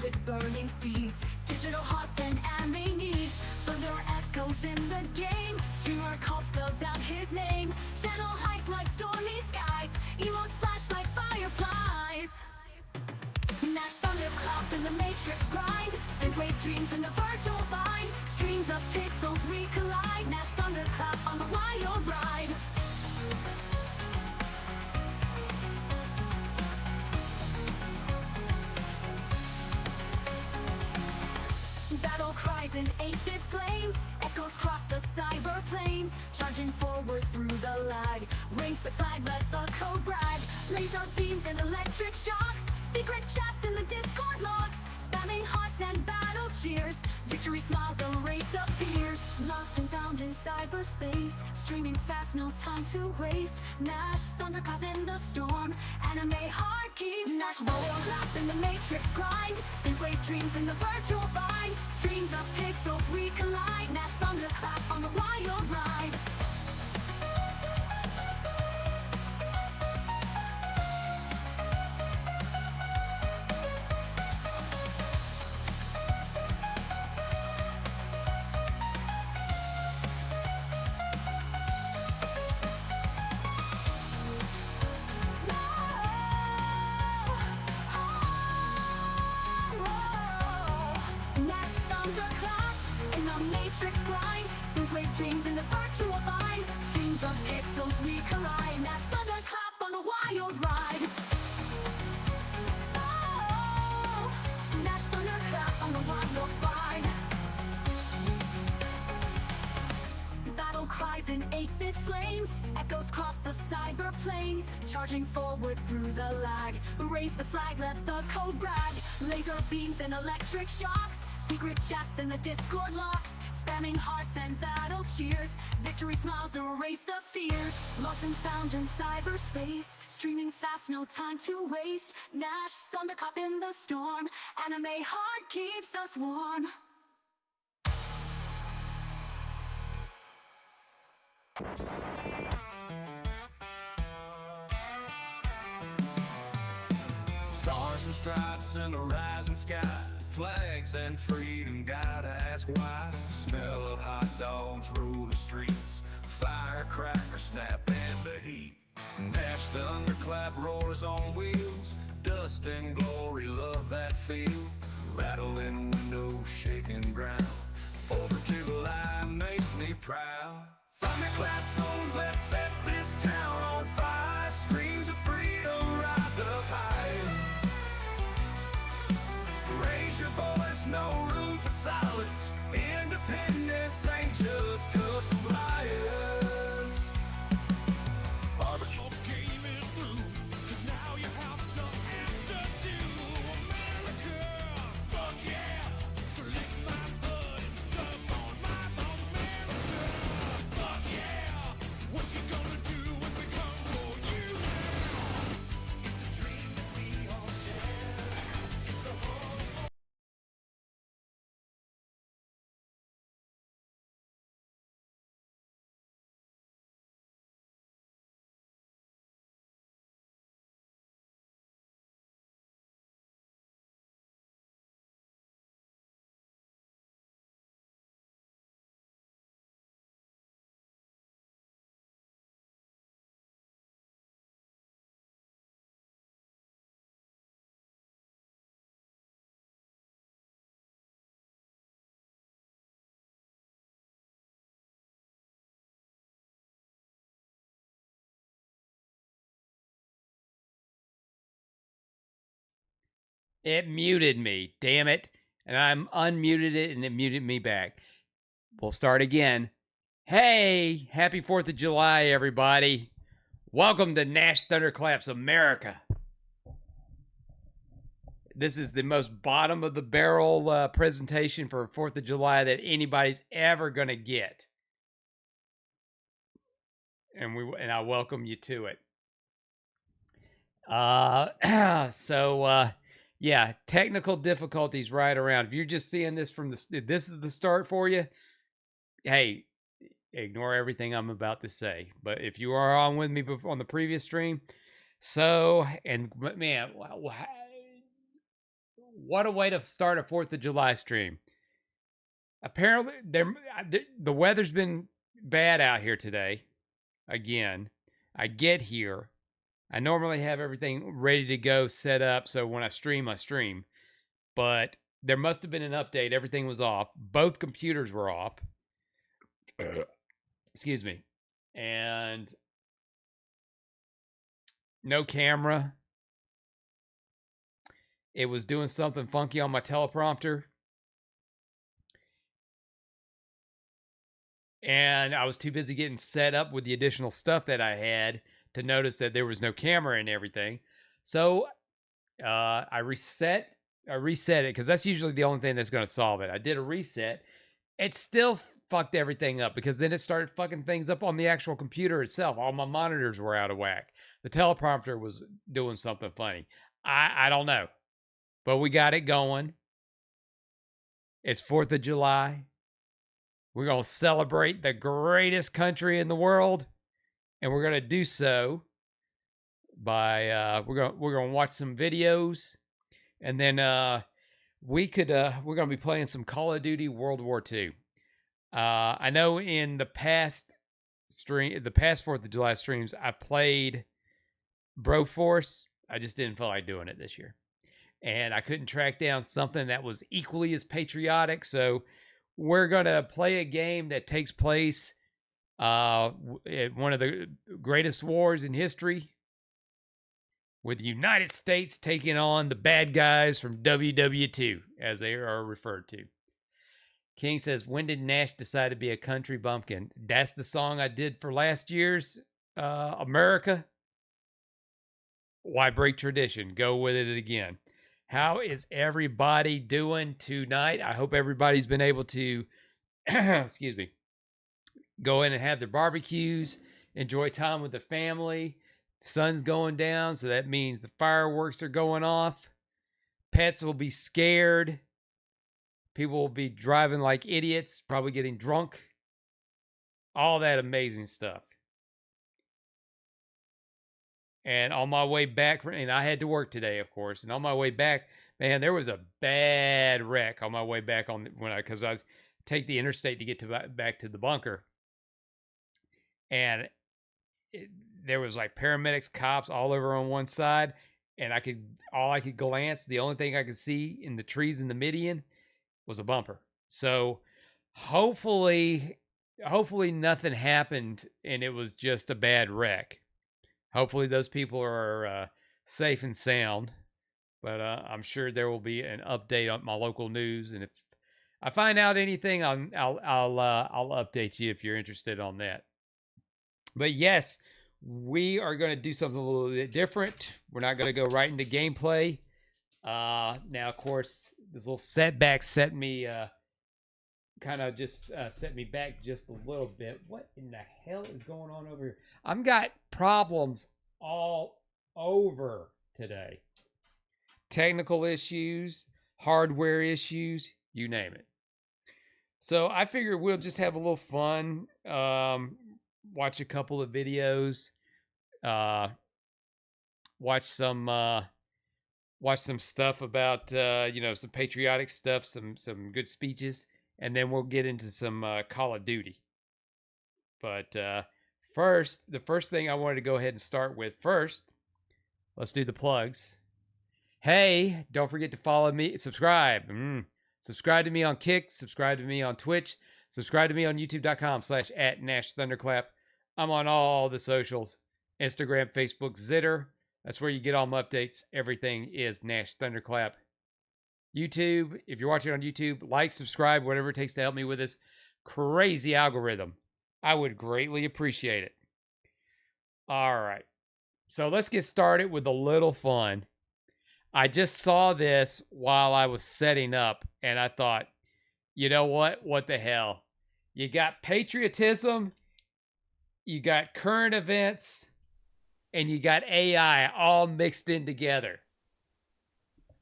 with burning speeds, digital hearts and anime needs. Thunder echoes in the game, streamer call spells out his name. Channel hype like stormy skies, emotes flash like fireflies. Nash Thunderclap in the matrix grind, synthwave dreams in the virtual bind. Streams of pixels we collide, Nash Thunderclap on the wild ride. Battle cries in 8-bit flames, echoes cross the cyber plains. Charging forward through the lag, raise the flag, let the code brag. Laser beams and electric shocks, secret chats in the Discord logs. Spamming hearts and battle cheers, victory smiles erase the fears. Lost and found in cyberspace, streaming fast, no time to waste. Nash Thunderclap in the storm, anime heart keeps Nash Thunderclap in the matrix grind, synthwave dreams in the virtual bind. Streams of pixels we collide, Nash Thunderclap on the wild ride. Matrix grind, synthwave dreams in the virtual bind. Streams of pixels we collide, Nash Thunderclap on a wild ride. Oh, Nash Thunderclap on the wild ride. Battle cries in 8-bit flames, echoes cross the cyber plains. Charging forward through the lag, raise the flag, let the code brag. Laser beams and electric shocks, secret chats in the Discord locks. Spamming hearts and battle cheers, victory smiles erase the fears. Lost and found in cyberspace, streaming fast, no time to waste. Nash Thunderclap in the storm, anime heart keeps us warm. Stars and stripes in the rising sky, flags and freedom, gotta ask why. Smell of hot dogs rule the streets, firecrackers snap in the heat. Nash Thunderclap roars on wheels, dust and glory, love that feel. Rattling windows, shaking ground, 4th of July makes me proud. Thunderclap tones that set this town on fire, screams of freedom rise up high. Raise your voice, no room for silence. Independence ain't just cause compliance. Barbecue game is through, cause now you have to answer to America. Fuck yeah, so lick my blood and suck on my bones, America. Fuck yeah, what you gonna do when we come for you? It's the dream that we all share. It's the hope. It muted me, damn it. And I'm unmuted it and it muted me back. We'll start again. Hey, happy 4th of July, everybody. Welcome to Nash Thunderclap's America. This is the most bottom of the barrel presentation for 4th of July that anybody's ever going to get. And I welcome you to it. Yeah, technical difficulties right around. If you're just seeing this from this is the start for you, hey, ignore everything I'm about to say. But if you are on with me on the previous stream, so, and man, what a way to start a 4th of July stream. Apparently, the weather's been bad out here today. Again, I get here. I normally have everything ready to go, set up, so when I stream, I stream. But there must have been an update. Everything was off. Both computers were off. Excuse me. And no camera. It was doing something funky on my teleprompter. And I was too busy getting set up with the additional stuff that I had to notice that there was no camera and everything. So I reset it because that's usually the only thing that's going to solve it. I did a reset. It still fucked everything up because then it started fucking things up on the actual computer itself. All my monitors were out of whack. The teleprompter was doing something funny. I don't know. But we got it going. It's 4th of July. We're going to celebrate the greatest country in the world. And we're going to do so by we're going to watch some videos, and then we're going to be playing some Call of Duty World War II. I know in the past 4th of July streams, I played Broforce. I just didn't feel like doing it this year. And I couldn't track down something that was equally as patriotic. So we're going to play a game that takes place at one of the greatest wars in history, with the United States taking on the bad guys from WW2, as they are referred to. King says, when did Nash decide to be a country bumpkin? That's the song I did for last year's America. Why break tradition? Go with it again. How is everybody doing tonight? I hope everybody's been able to, excuse me, go in and have their barbecues, enjoy time with the family. Sun's going down, so that means the fireworks are going off. Pets will be scared. People will be driving like idiots, probably getting drunk. All that amazing stuff. And on my way back, and I had to work today, of course. And on my way back, man, there was a bad wreck on my way back because I take the interstate to get back to the bunker, and there was like paramedics, cops all over on one side, and all I could glance, the only thing I could see in the trees in the median was a bumper. So hopefully nothing happened, and it was just a bad wreck. Hopefully those people are safe and sound, but I'm sure there will be an update on my local news, and if I find out anything, I'll update you if you're interested on that. But yes, we are going to do something a little bit different. We're not going to go right into gameplay. Now, of course, this little setback set me back just a little bit. What in the hell is going on over here? I've got problems all over today. Technical issues, hardware issues, you name it. So I figured we'll just have a little fun. Watch a couple of videos. Watch some stuff about some patriotic stuff, some good speeches. And then we'll get into some Call of Duty. But the first thing I wanted to go ahead and start with first, let's do the plugs. Hey, don't forget to follow me, subscribe. Subscribe to me on Kick, subscribe to me on Twitch, subscribe to me on youtube.com/@NashThunderclap. I'm on all the socials, Instagram, Facebook, Zitter. That's where you get all my updates. Everything is Nash Thunderclap. YouTube, if you're watching on YouTube, like, subscribe, whatever it takes to help me with this crazy algorithm. I would greatly appreciate it. All right. So let's get started with a little fun. I just saw this while I was setting up, and I thought, you know what? What the hell? You got patriotism, you got current events, and you got AI all mixed in together.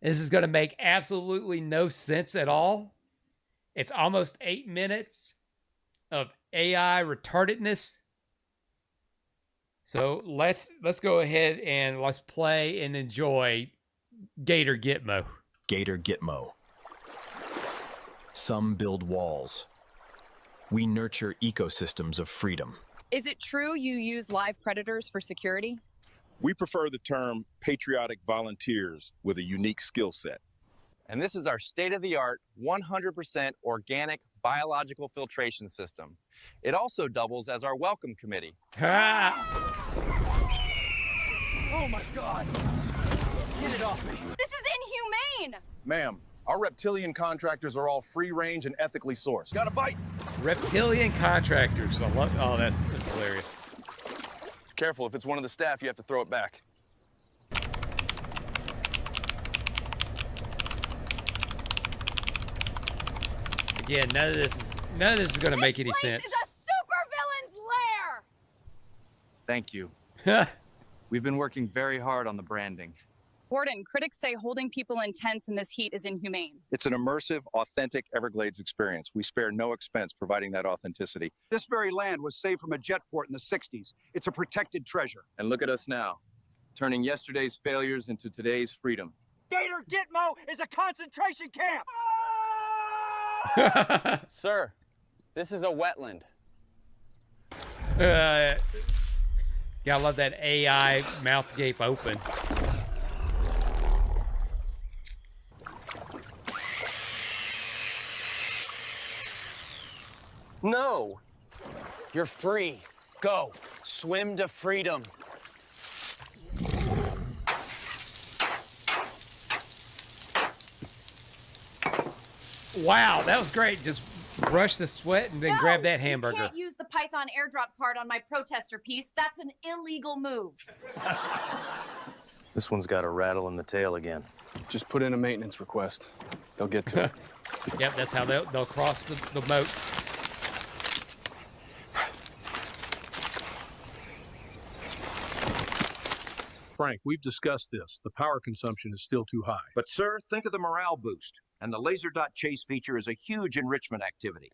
This is going to make absolutely no sense at all. It's almost 8 minutes of AI retardedness. So let's go ahead and let's play and enjoy Gator Gitmo. Gator Gitmo. Some build walls. We nurture ecosystems of freedom. Is it true you use live predators for security? We prefer the term patriotic volunteers with a unique skill set. And this is our state-of-the-art, 100% organic biological filtration system. It also doubles as our welcome committee. Ah! Oh my God! Get it off me! This is inhumane! Ma'am, our reptilian contractors are all free-range and ethically sourced. Got a bite? Reptilian contractors. I love. Oh, that's hilarious. Careful, if it's one of the staff, you have to throw it back. Again, none of this is going to make any sense. This is a supervillain's lair! Thank you. We've been working very hard on the branding. Warden, critics say holding people in tents in this heat is inhumane. It's an immersive, authentic Everglades experience. We spare no expense providing that authenticity. This very land was saved from a jet port in the 60s. It's a protected treasure. And look at us now, turning yesterday's failures into today's freedom. Gator Gitmo is a concentration camp! Sir, this is a wetland. Gotta love that AI mouth gape open. No. You're free. Go. Swim to freedom. Wow, that was great. Just brush the sweat and then grab that hamburger. You can't use the Python airdrop card on my protester piece. That's an illegal move. This one's got a rattle in the tail again. Just put in a maintenance request. They'll get to it. Yep, that's how they'll cross the moat. Frank, we've discussed this. The power consumption is still too high. But, sir, think of the morale boost. And the laser dot chase feature is a huge enrichment activity.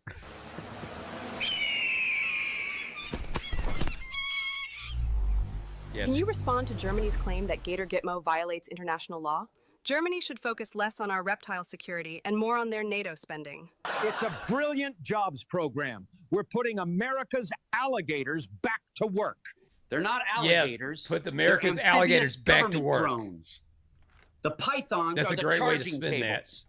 Yes. Can you respond to Germany's claim that Gator Gitmo violates international law? Germany should focus less on our reptile security and more on their NATO spending. It's a brilliant jobs program. We're putting America's alligators back to work. They're not alligators. Yeah, put America's alligators back to work. Drones. The pythons That's are a the great way to charging spin cables.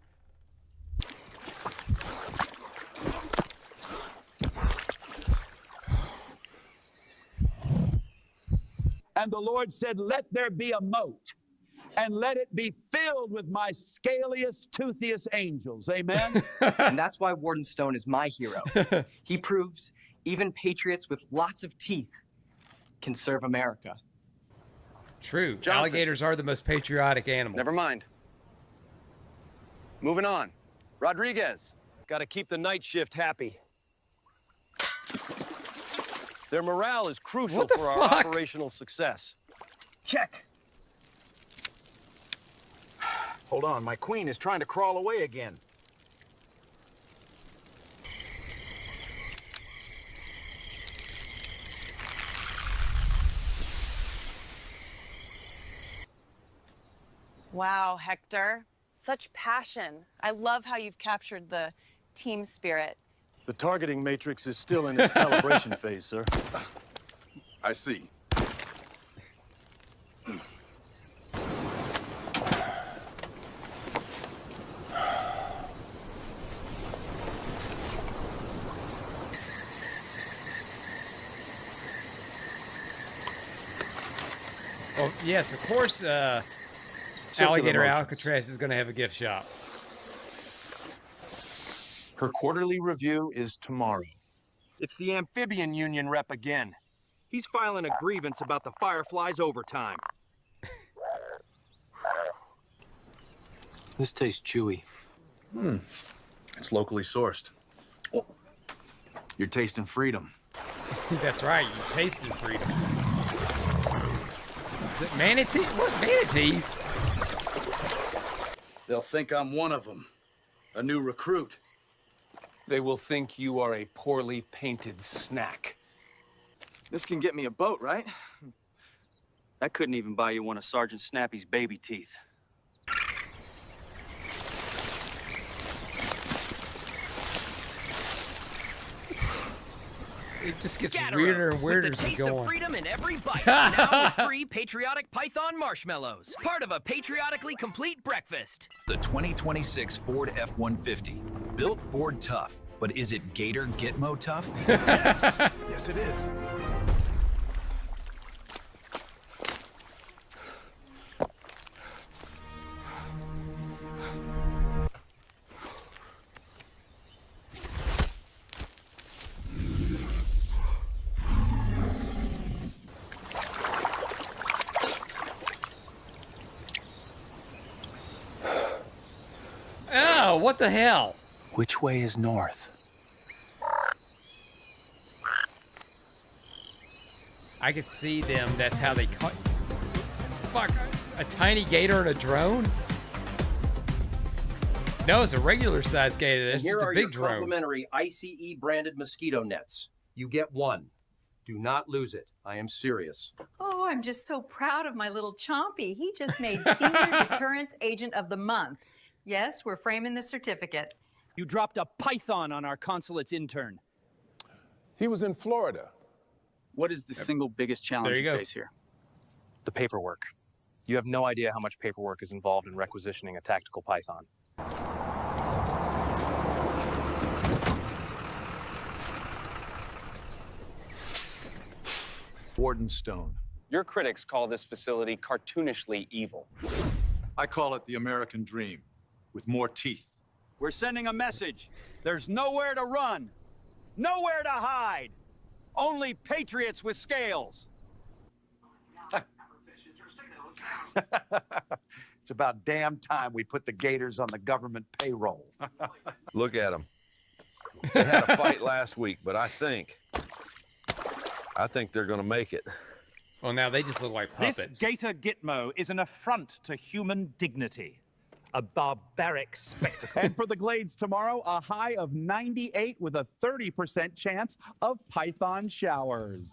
And the Lord said, let there be a moat, and let it be filled with my scaliest, toothiest angels. Amen? And that's why Warden Stone is my hero. He proves even patriots with lots of teeth can serve America. True. Johnson. Alligators are the most patriotic animal. Never mind. Moving on. Rodriguez. Got to keep the night shift happy. Their morale is crucial for our operational success. Check. Hold on, my queen is trying to crawl away again. Wow, Hector. Such passion. I love how you've captured the team spirit. The targeting matrix is still in its calibration phase, sir. I see. Well, yes, of course, Alligator Alcatraz is going to have a gift shop. Her quarterly review is tomorrow. It's the Amphibian Union rep again. He's filing a grievance about the Fireflies' overtime. This tastes chewy. It's locally sourced. Oh. You're tasting freedom. That's right, you're tasting freedom. Is it manatee? What manatees? They'll think I'm one of them. A new recruit. They will think you are a poorly painted snack. This can get me a boat, right? That couldn't even buy you one of Sergeant Snappy's baby teeth. it just gets Gatteros, weirder and weirder with as the we taste go of on. freedom in every bite. Now with free patriotic Python marshmallows. Part of a patriotically complete breakfast. The 2026 Ford F-150. Built Ford tough, but is it Gator Gitmo tough? Yes. Yes, it is. Oh, what the hell? Which way is north? I could see them. That's how they caught. Fuck, a tiny gator and a drone? No, it's a regular sized gator. And That's here just a are big your drone. complimentary ICE branded mosquito nets. You get one. Do not lose it. I am serious. Oh, I'm just so proud of my little Chompy. He just made Senior Deterrence Agent of the Month. Yes, we're framing the certificate. You dropped a python on our consulate's intern. He was in Florida. What is the single biggest challenge you face here? The paperwork. You have no idea how much paperwork is involved in requisitioning a tactical Python. Warden Stone. Your critics call this facility cartoonishly evil. I call it the American dream, with more teeth. We're sending a message. There's nowhere to run, nowhere to hide. Only patriots with scales. It's about damn time we put the Gators on the government payroll. Look at them. They had a fight last week, but I think they're going to make it. Well, now they just look like puppets. This Gator Gitmo is an affront to human dignity. A barbaric spectacle. And for the Glades tomorrow, a high of 98 with a 30% chance of python showers.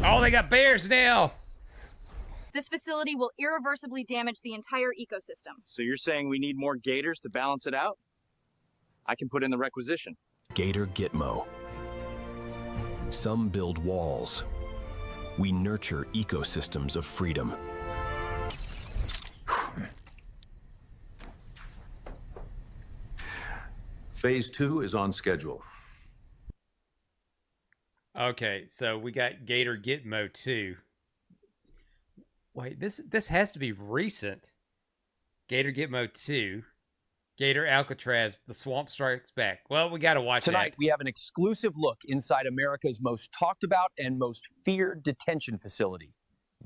Oh, they got bears now. This facility will irreversibly damage the entire ecosystem. So you're saying we need more gators to balance it out? I can put in the requisition. Gator Gitmo. Some build walls. We nurture ecosystems of freedom. Phase 2 is on schedule. Okay, so we got Gator Gitmo 2. Wait, this has to be recent. Gator Gitmo 2. Gator Alcatraz, The Swamp Strikes Back. Well, we got to watch Tonight, that. we have an exclusive look inside America's most talked about and most feared detention facility,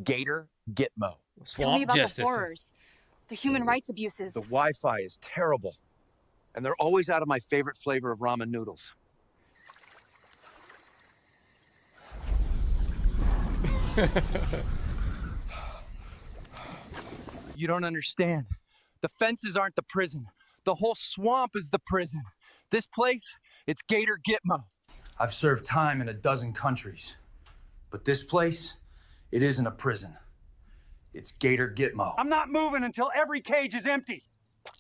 Gator Gitmo. Tell me about the horrors, the human rights abuses. The Wi-Fi is terrible, and they're always out of my favorite flavor of ramen noodles. You don't understand. The fences aren't the prison. The whole swamp is the prison. This place, it's Gator Gitmo. I've served time in a dozen countries, but this place, it isn't a prison. It's Gator Gitmo. I'm not moving until every cage is empty.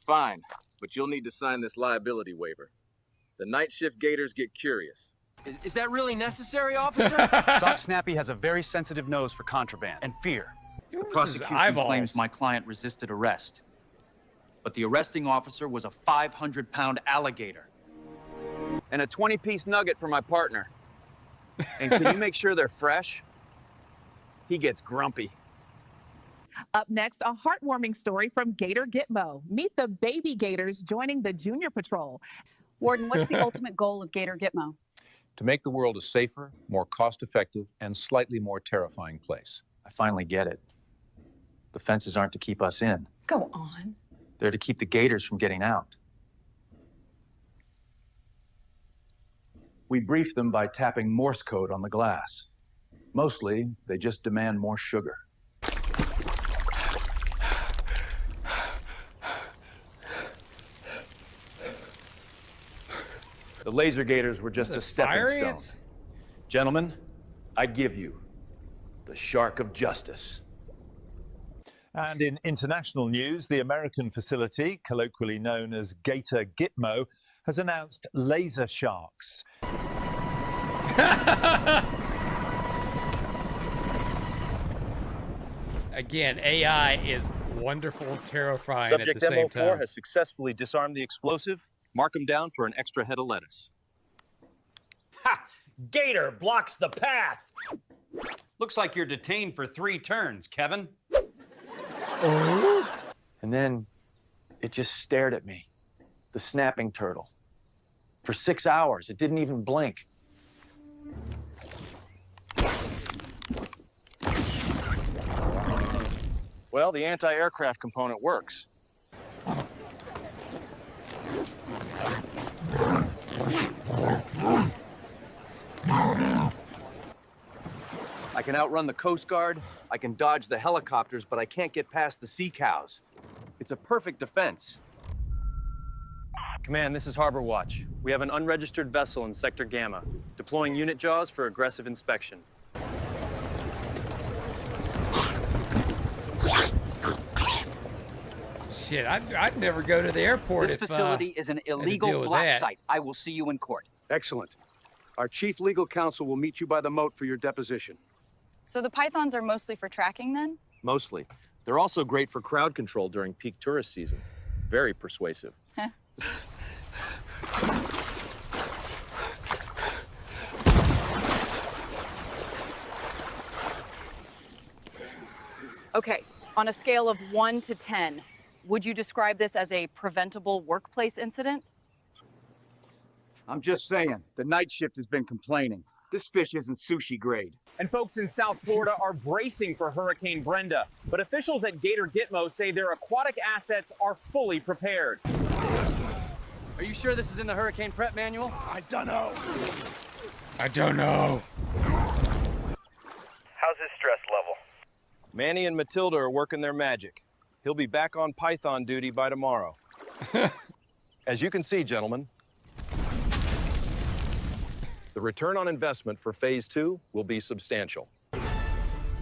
Fine, but you'll need to sign this liability waiver. The night shift gators get curious. Is that really necessary, officer? Sock Snappy has a very sensitive nose for contraband and fear. The prosecution claims my client resisted arrest, but the arresting officer was a 500-pound alligator. And a 20-piece nugget for my partner. And can you make sure they're fresh? He gets grumpy. Up next, a heartwarming story from Gator Gitmo. Meet the baby gators joining the Junior Patrol. Warden, what's the ultimate goal of Gator Gitmo? To make the world a safer, more cost-effective, and slightly more terrifying place. I finally get it. The fences aren't to keep us in. Go on. They're to keep the gators from getting out. We brief them by tapping Morse code on the glass. Mostly, they just demand more sugar. The laser gators were just a stepping stone. Gentlemen, I give you the shark of justice. And in international news, the American facility, colloquially known as Gator Gitmo, has announced laser sharks. Again, AI is wonderful and terrifying Subject at the same MO4 time. has successfully disarmed the explosive. Mark him down for an extra head of lettuce. Ha! Gator blocks the path. Looks like you're detained for 3 turns, Kevin. Oh. And then it just stared at me, the snapping turtle. For 6 hours, it didn't even blink. Well, the anti-aircraft component works. I can outrun the Coast Guard, I can dodge the helicopters, but I can't get past the sea cows. It's a perfect defense. Command, this is Harbor Watch. We have an unregistered vessel in Sector Gamma, deploying unit jaws for aggressive inspection. Shit, I'd never go to the airport. This facility is an illegal black that. site. I will see you in court. Excellent. Our chief legal counsel will meet you by the moat for your deposition. So the pythons are mostly for tracking then? Mostly. They're also great for crowd control during peak tourist season. Very persuasive. Okay, on a scale of 1 to 10, would you describe this as a preventable workplace incident? I'm just saying, the night shift has been complaining. This fish isn't sushi grade. And folks in South Florida are bracing for Hurricane Brenda. But officials at Gator Gitmo say their aquatic assets are fully prepared. Are you sure this is in the hurricane prep manual? I don't know. I don't know. How's his stress level? Manny and Matilda are working their magic. He'll be back on Python duty by tomorrow. As you can see, gentlemen, the return on investment for Phase 2 will be substantial.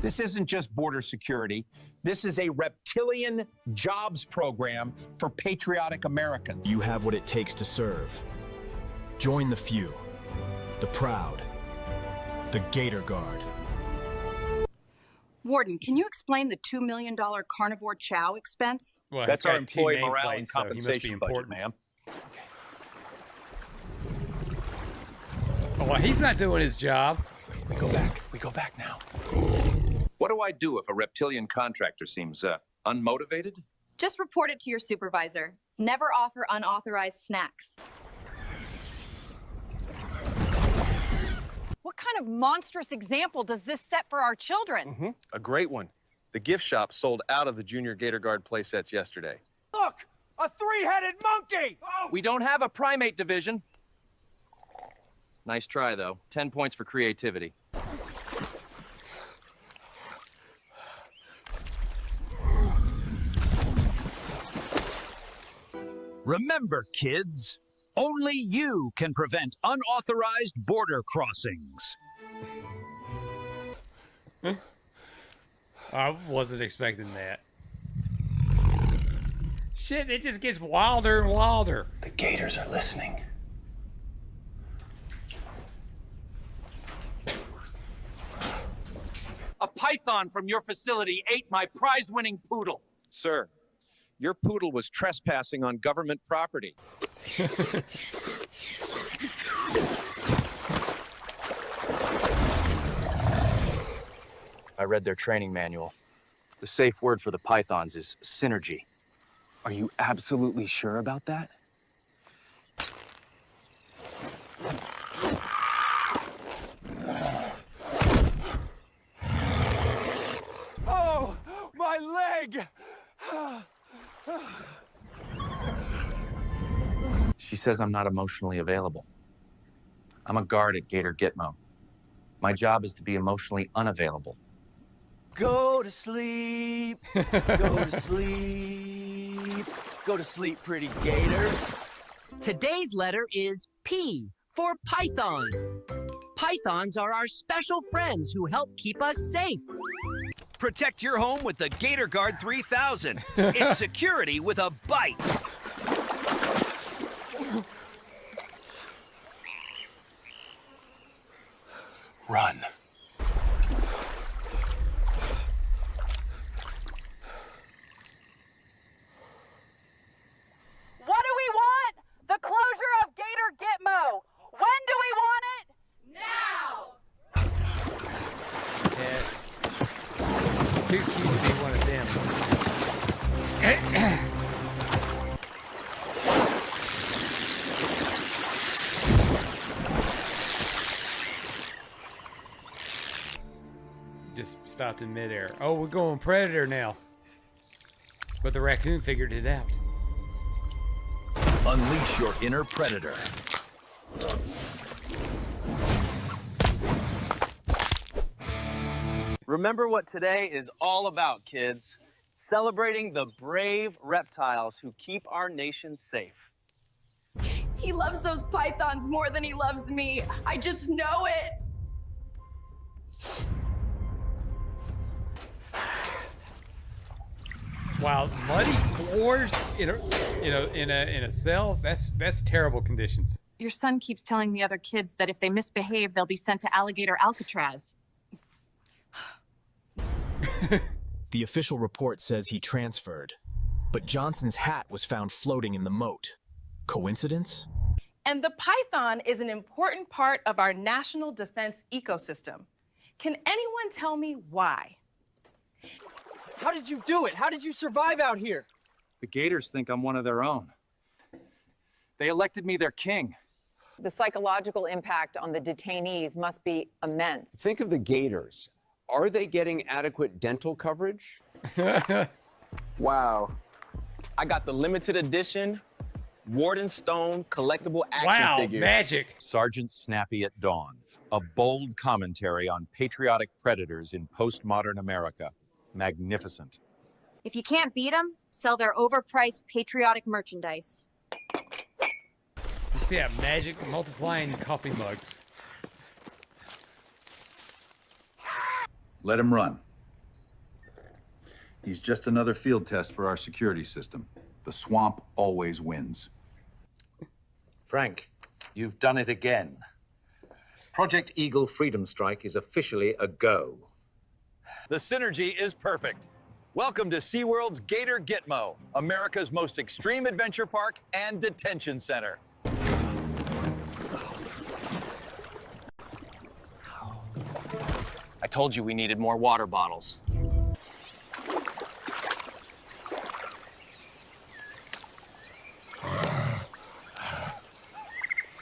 This isn't just border security. This is a reptilian jobs program for patriotic Americans. You have what it takes to serve. Join the few, the proud, the Gator Guard. Warden, can you explain the $2 million carnivore chow expense? Well, That's he's got our employee 2 morale nameplates, and so he must be compensation budget, important. ma'am. Oh, well, he's not doing his job. We go back now. What do I do if a reptilian contractor seems unmotivated? Just report it to your supervisor. Never offer unauthorized snacks. What kind of monstrous example does this set for our children? A great one. The gift shop sold out of the Junior Gator Guard playsets yesterday. Look! A 3-headed monkey! Oh! We don't have a primate division. Nice try, though. 10 points for creativity. Remember, kids, only you can prevent unauthorized border crossings. I wasn't expecting that. Shit, it just gets wilder and wilder. The Gators are listening. A python from your facility ate my prize-winning poodle. Sir, your poodle was trespassing on government property. I read their training manual. The safe word for the pythons is synergy. Are you absolutely sure about that? Oh, my leg! She says I'm not emotionally available. I'm a guard at Gator Gitmo. My job is to be emotionally unavailable. Go to sleep, go to sleep, go to sleep, pretty gators. Today's letter is P for Python. Pythons are our special friends who help keep us safe. Protect your home with the Gator Guard 3000. It's security with a bite. Run. What do we want? The closure of Gator Gitmo. When do we want it? Now! Yeah. Too cute to be one of them. Just stopped in midair. Oh, we're going predator now. But the raccoon figured it out. Unleash your inner predator. Remember what today is all about, kids. Celebrating the brave reptiles who keep our nation safe. He loves those pythons more than he loves me. I just know it. Wow, muddy floors in a cell. That's terrible conditions. Your son keeps telling the other kids that if they misbehave, they'll be sent to Alligator Alcatraz. The official report says he transferred, but Johnson's hat was found floating in the moat. Coincidence? And the python is an important part of our national defense ecosystem. Can anyone tell me why? How did you do it? How did you survive out here? The Gators think I'm one of their own. They elected me their king. The psychological impact on the detainees must be immense. Think of the Gators. Are they getting adequate dental coverage? Wow. I got the limited edition Warden Stone collectible action figure. Magic. Sergeant Snappy at Dawn, a bold commentary on patriotic predators in postmodern America. Magnificent. If you can't beat them, sell their overpriced patriotic merchandise. You see that magic multiplying coffee mugs. Let him run. He's just another field test for our security system. The swamp always wins. Frank, you've done it again. Project Eagle Freedom Strike is officially a go. The synergy is perfect. Welcome to SeaWorld's Gator Gitmo, America's most extreme adventure park and detention center. I told you we needed more water bottles.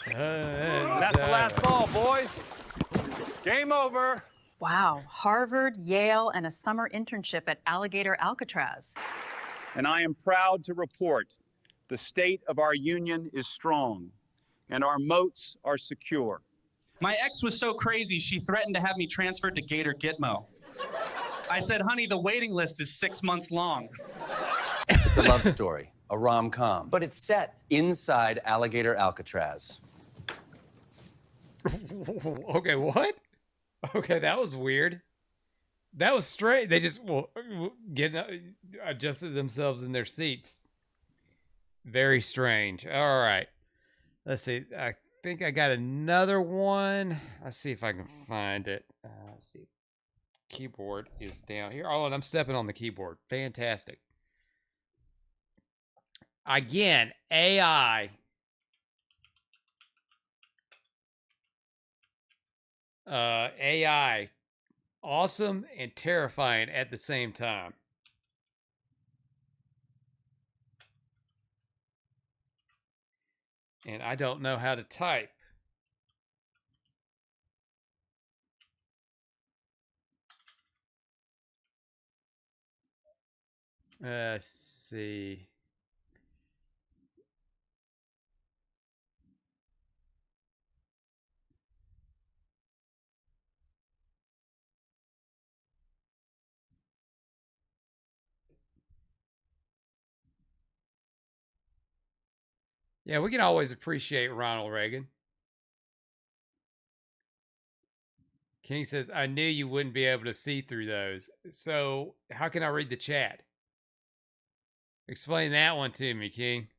That's the last ball, boys. Game over. Wow, Harvard, Yale, and a summer internship at Alligator Alcatraz. And I am proud to report the state of our union is strong and our moats are secure. My ex was so crazy, she threatened to have me transferred to Gator Gitmo. I said, honey, the waiting list is 6 months long. It's a love story, a rom-com. But it's set inside Alligator Alcatraz. Okay, what? Okay, that was weird. That was straight. They just adjusted themselves in their seats. Very strange. All right. Let's see. I think I got another one. Let's see if I can find it. Let's see. Keyboard is down here. Oh, and I'm stepping on the keyboard. Fantastic. Again, AI. AI. Awesome and terrifying at the same time. And I don't know how to type. Let's see. Yeah, we can always appreciate Ronald Reagan. King says, I knew you wouldn't be able to see through those. So how can I read the chat? Explain that one to me, King.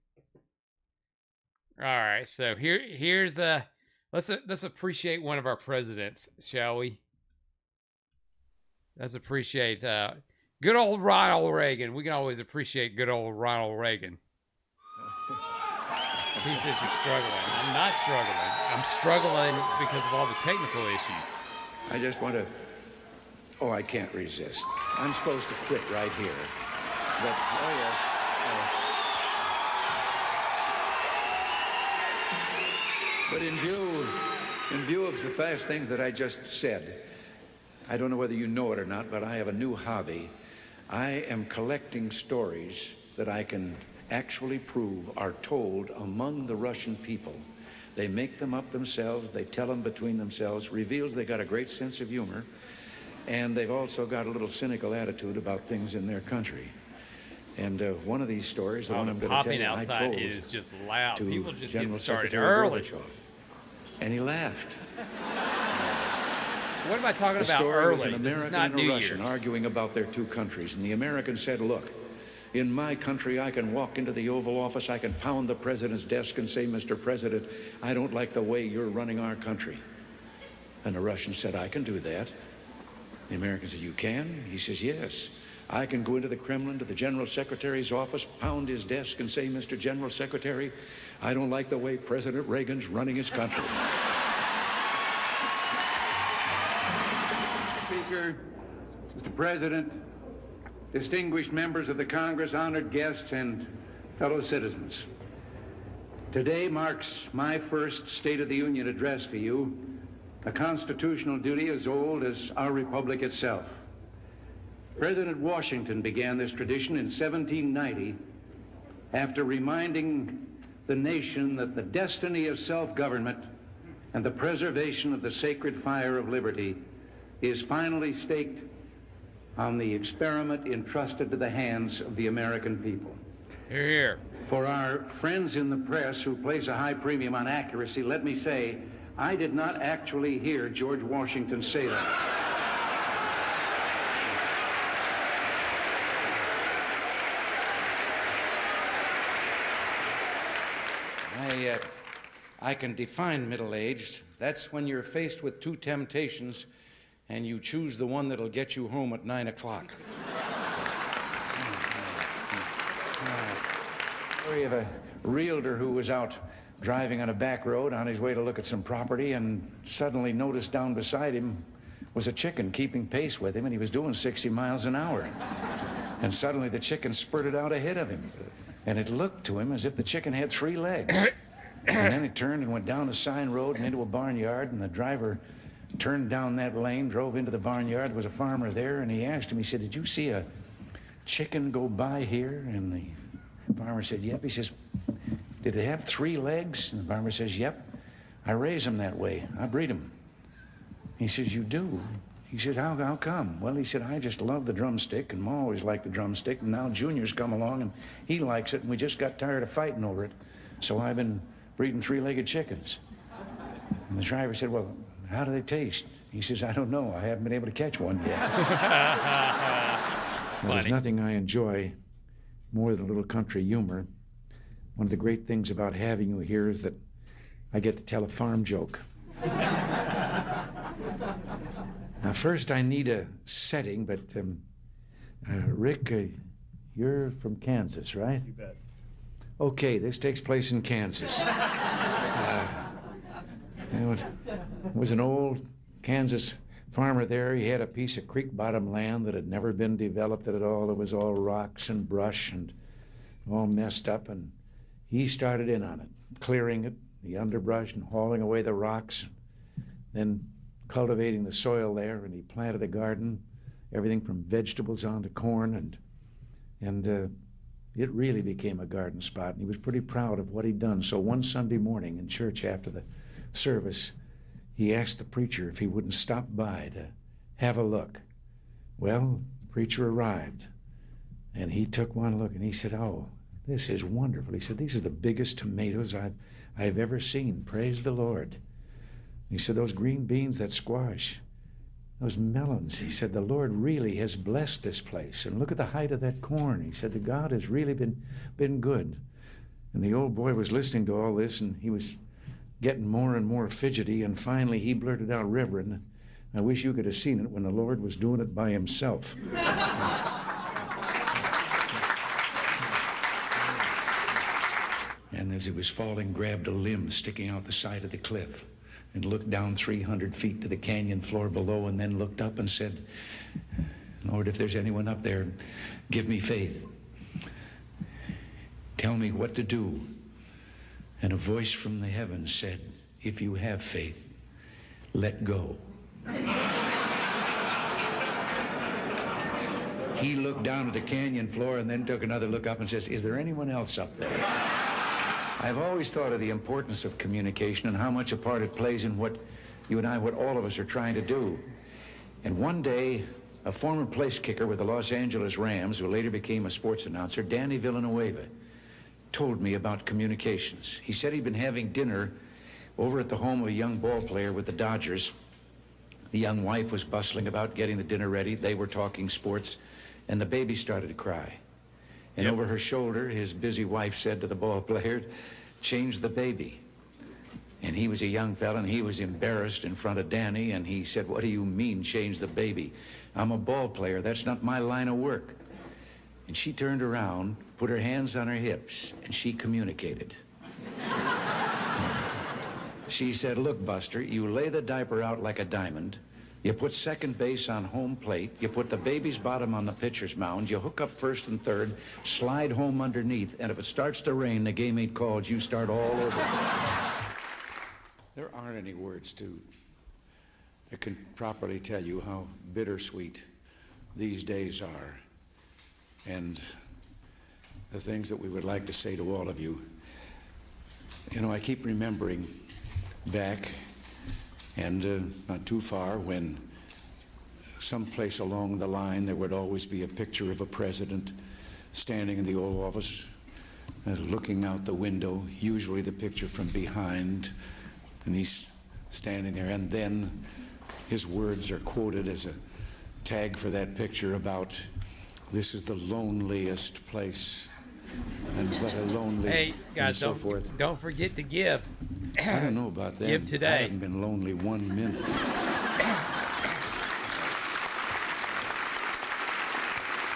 All right, so here's let's appreciate one of our presidents, shall we? Let's appreciate good old Ronald Reagan. We can always appreciate good old Ronald Reagan. He says you're struggling. I'm not struggling. I'm struggling because of all the technical issues. I just want to... Oh, I can't resist. I'm supposed to quit right here. But, oh, yes. But in view of the fast things that I just said, I don't know whether you know it or not, but I have a new hobby. I am collecting stories that I can actually prove are told among the Russian people. They make them up themselves, they tell them between themselves, reveals they got a great sense of humor, and they've also got a little cynical attitude about things in their country. And one of these stories, the one I'm going to tell you, I told is just loud. to People just General get started Secretary early. Gorbachev. And he laughed. What am I talking The about story was early? an This is American not and a New Russian Year's. arguing about their two countries. And the American said, look, in my country, I can walk into the Oval Office, I can pound the president's desk and say, Mr. President, I don't like the way you're running our country. And the Russian said, I can do that. The American said, you can? He says, yes. I can go into the Kremlin to the General Secretary's office, pound his desk and say, Mr. General Secretary, I don't like the way President Reagan's running his country. Speaker, Mr. President, distinguished members of the Congress, honored guests, and fellow citizens. Today marks my first State of the Union address to you, a constitutional duty as old as our republic itself. President Washington began this tradition in 1790 after reminding the nation that the destiny of self-government and the preservation of the sacred fire of liberty is finally staked on the experiment entrusted to the hands of the American people. Hear, hear. For our friends in the press who place a high premium on accuracy, let me say, I did not actually hear George Washington say that. I can define middle-aged. That's when you're faced with two temptations and you choose the one that'll get you home at 9 o'clock. Story of a realtor who was out driving on a back road on his way to look at some property and suddenly noticed down beside him was a chicken keeping pace with him, and he was doing 60 miles an hour. And suddenly the chicken spurted out ahead of him, and it looked to him as if the chicken had 3 legs. And then it turned and went down a sign road and into a barnyard, and the driver turned down that lane, drove into the barnyard. There was a farmer there, and he asked him, he said, did you see a chicken go by here? And the farmer said, yep. He says, did it have 3 legs? And the farmer says, yep. I raise them that way. I breed them. He says, you do? He said, how come? Well, he said, I just love the drumstick, and Ma always liked the drumstick, and now Junior's come along, and he likes it, and we just got tired of fighting over it. So I've been breeding 3-legged chickens. And the driver said, well, how do they taste? He says, I don't know. I haven't been able to catch one yet. Well, there's nothing I enjoy more than a little country humor. One of the great things about having you here is that I get to tell a farm joke. Now, first I need a setting, but Rick, you're from Kansas, right? You bet. Okay, this takes place in Kansas. There was an old Kansas farmer there. He had a piece of creek bottom land that had never been developed at all. It was all rocks and brush and all messed up, and he started in on it, clearing it, the underbrush, and hauling away the rocks, then cultivating the soil there, and he planted a garden, everything from vegetables on to corn, and it really became a garden spot, and he was pretty proud of what he'd done. So one Sunday morning in church after the service, he asked the preacher if he wouldn't stop by to have a look. Well, the preacher arrived, and he took one look, and he said, oh, this is wonderful. He said, these are the biggest tomatoes I've ever seen. Praise the Lord. He said, those green beans, that squash, those melons. He said, the Lord really has blessed this place. And look at the height of that corn. He said, the God has really been good. And the old boy was listening to all this, and he was getting more and more fidgety, and finally he blurted out, Reverend, I wish you could have seen it when the Lord was doing it by himself. And as he was falling, grabbed a limb sticking out the side of the cliff and looked down 300 feet to the canyon floor below, and then looked up and said, Lord, if there's anyone up there, give me faith. Tell me what to do. And a voice from the heavens said, if you have faith, let go. He looked down at the canyon floor and then took another look up and says, is there anyone else up there? I've always thought of the importance of communication and how much a part it plays in what you and I, what all of us are trying to do. And one day, a former place kicker with the Los Angeles Rams, who later became a sports announcer, Danny Villanueva, told me about communications. He said he'd been having dinner over at the home of a young ball player with the Dodgers. The young wife was bustling about getting the dinner ready. They were talking sports, and the baby started to cry. And over her shoulder, his busy wife said to the ball player, change the baby. And he was a young fella, and he was embarrassed in front of Danny, and he said, what do you mean, change the baby? I'm a ball player. That's not my line of work. And she turned around, put her hands on her hips, and she communicated. She said, look, Buster, you lay the diaper out like a diamond. You put second base on home plate. You put the baby's bottom on the pitcher's mound. You hook up first and third, slide home underneath, and if it starts to rain, the game ain't called. You start all over. There aren't any words that can properly tell you how bittersweet these days are, and the things that we would like to say to all of you. You know, I keep remembering back, and not too far, when someplace along the line there would always be a picture of a president standing in the Oval Office, looking out the window, usually the picture from behind, and he's standing there, and then his words are quoted as a tag for that picture about, this is the loneliest place, and what a lonely, hey guys, and so forth. Don't forget to give. I don't know about that. Give today. I haven't been lonely 1 minute.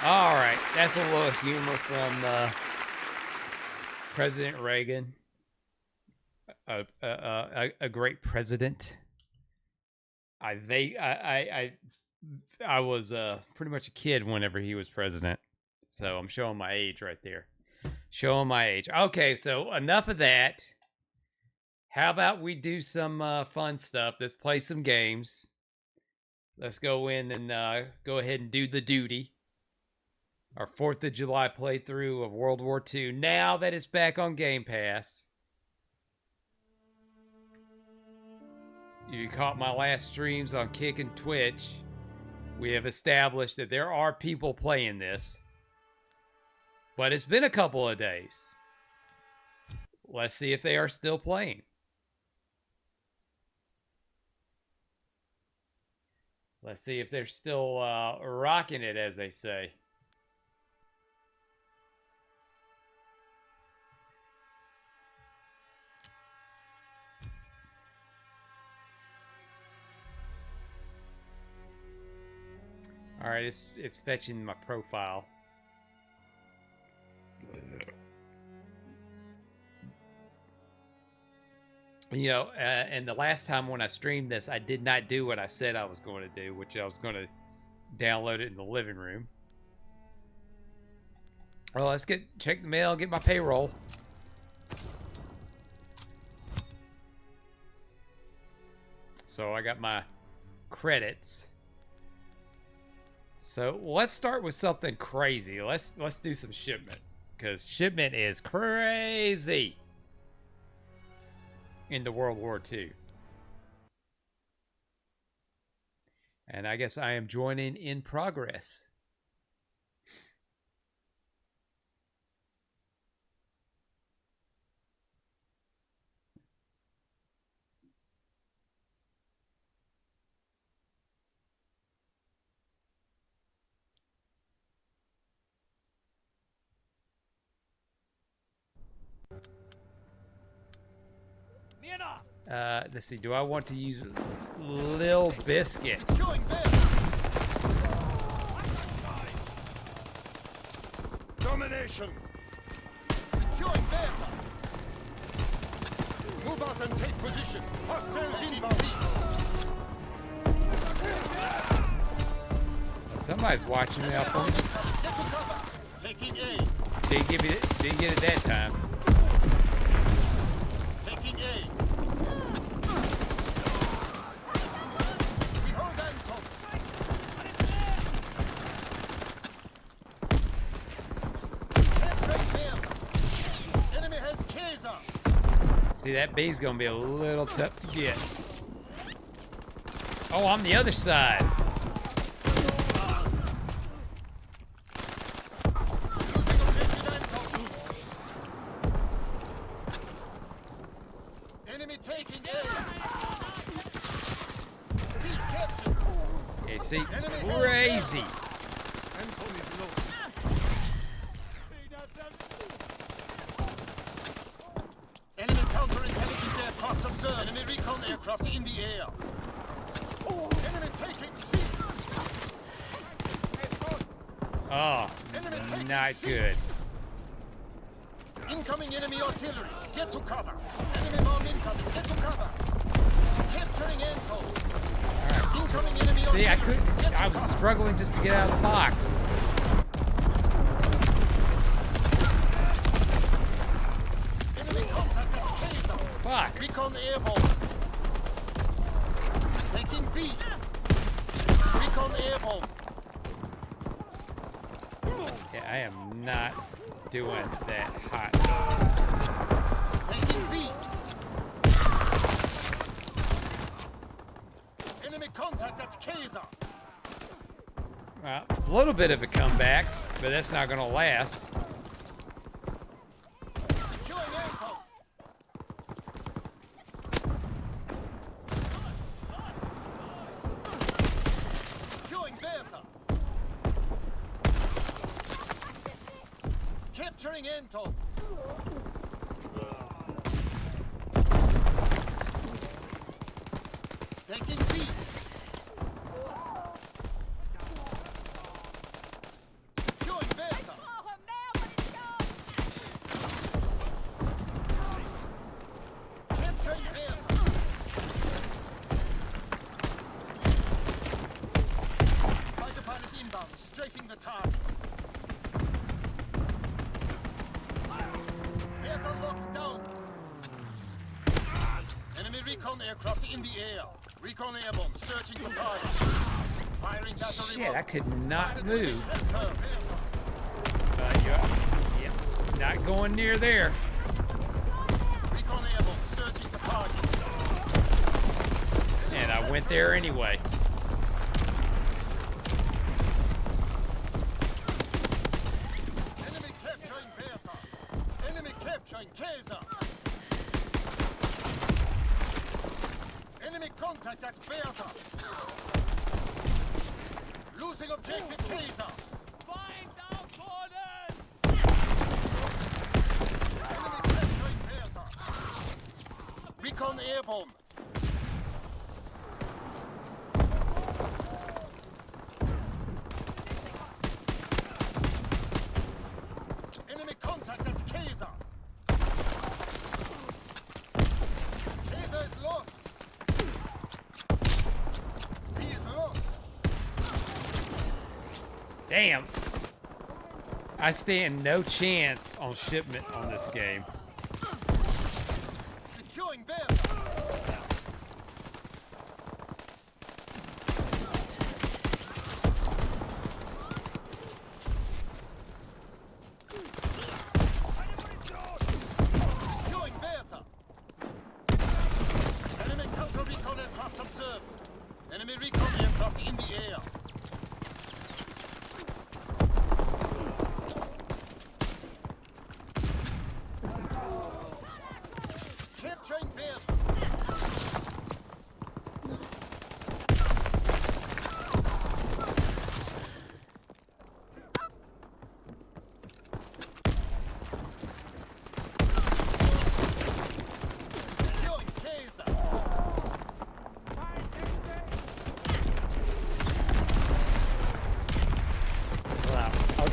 All right, that's a little humor from President Reagan, a great president. I was pretty much a kid whenever he was president, so I'm showing my age right there. Showing my age. Okay, so enough of that. How about we do some fun stuff? Let's play some games. Let's go in and go ahead and do the duty. Our 4th of July playthrough of World War II. Now that it's back on Game Pass. You caught my last streams on Kick and Twitch. We have established that there are people playing this. But it's been a couple of days. Let's see if they are still playing. Let's see if they're still rocking it, as they say. All right, it's fetching my profile. You know, and the last time when I streamed this, I did not do what I said I was going to do, which I was going to download it in the living room. Well, let's check the mail, get my payroll. So I got my credits. So let's start with something crazy. Let's do some shipment, because shipment is crazy into World War II. And I guess I am joining in progress. Let's see. Do I want to use Lil Biscuit? Domination. Securing Beta. Move out and take position. Hostiles inbound. Somebody's watching me up on. Taking A. Didn't get it that time. Taking A. We hold Anton. Enemy has Kaiser. See, that B's gonna be a little tough to get. Oh, I'm the other side. Enemy taking A. Yeah, see, crazy. Enemy counterintelligence aircraft observed. Enemy recon aircraft in the air. Enemy taking C. Oh, not good. Incoming enemy artillery. Get to cover. Enemy bomb incoming. Get to cover. Capturing Anton. Incoming enemy See, artillery. I was struggling just to get out of the box. Enemy contact at Kaiser. Fuck. Recon airborne. Taking B. Recon airborne. Yeah, I am not doing that hot. Taking B. Enemy contact at Kaiser. Well, a little bit of a comeback, but that's not going to last. Securing Anton. Securing Beta. Capturing Anton. Taking B. Securing Beta. Capturing Beta. Fighter pilot inbound, strafing the target. Beta locked down. Enemy recon aircraft in the air. Recon airborne, searching for target. Firing battery. Shit, I could not move. Enter. Yeah, not going near there. Recon airborne, searching for targets. And I went there anyway. Enemy capturing Beta. Enemy capturing Kaiser. Enemy contact at Beta. Losing objective Kaiser. Find our borders. Enemy capturing Beta. Recon airborne. Enemy contact at Kaiser. Kaiser is lost. He is lost. Damn. I stand no chance on shipment on this game. Securing Beta. Securing Beta. Enemy counter recon aircraft observed. Enemy recon aircraft in the air.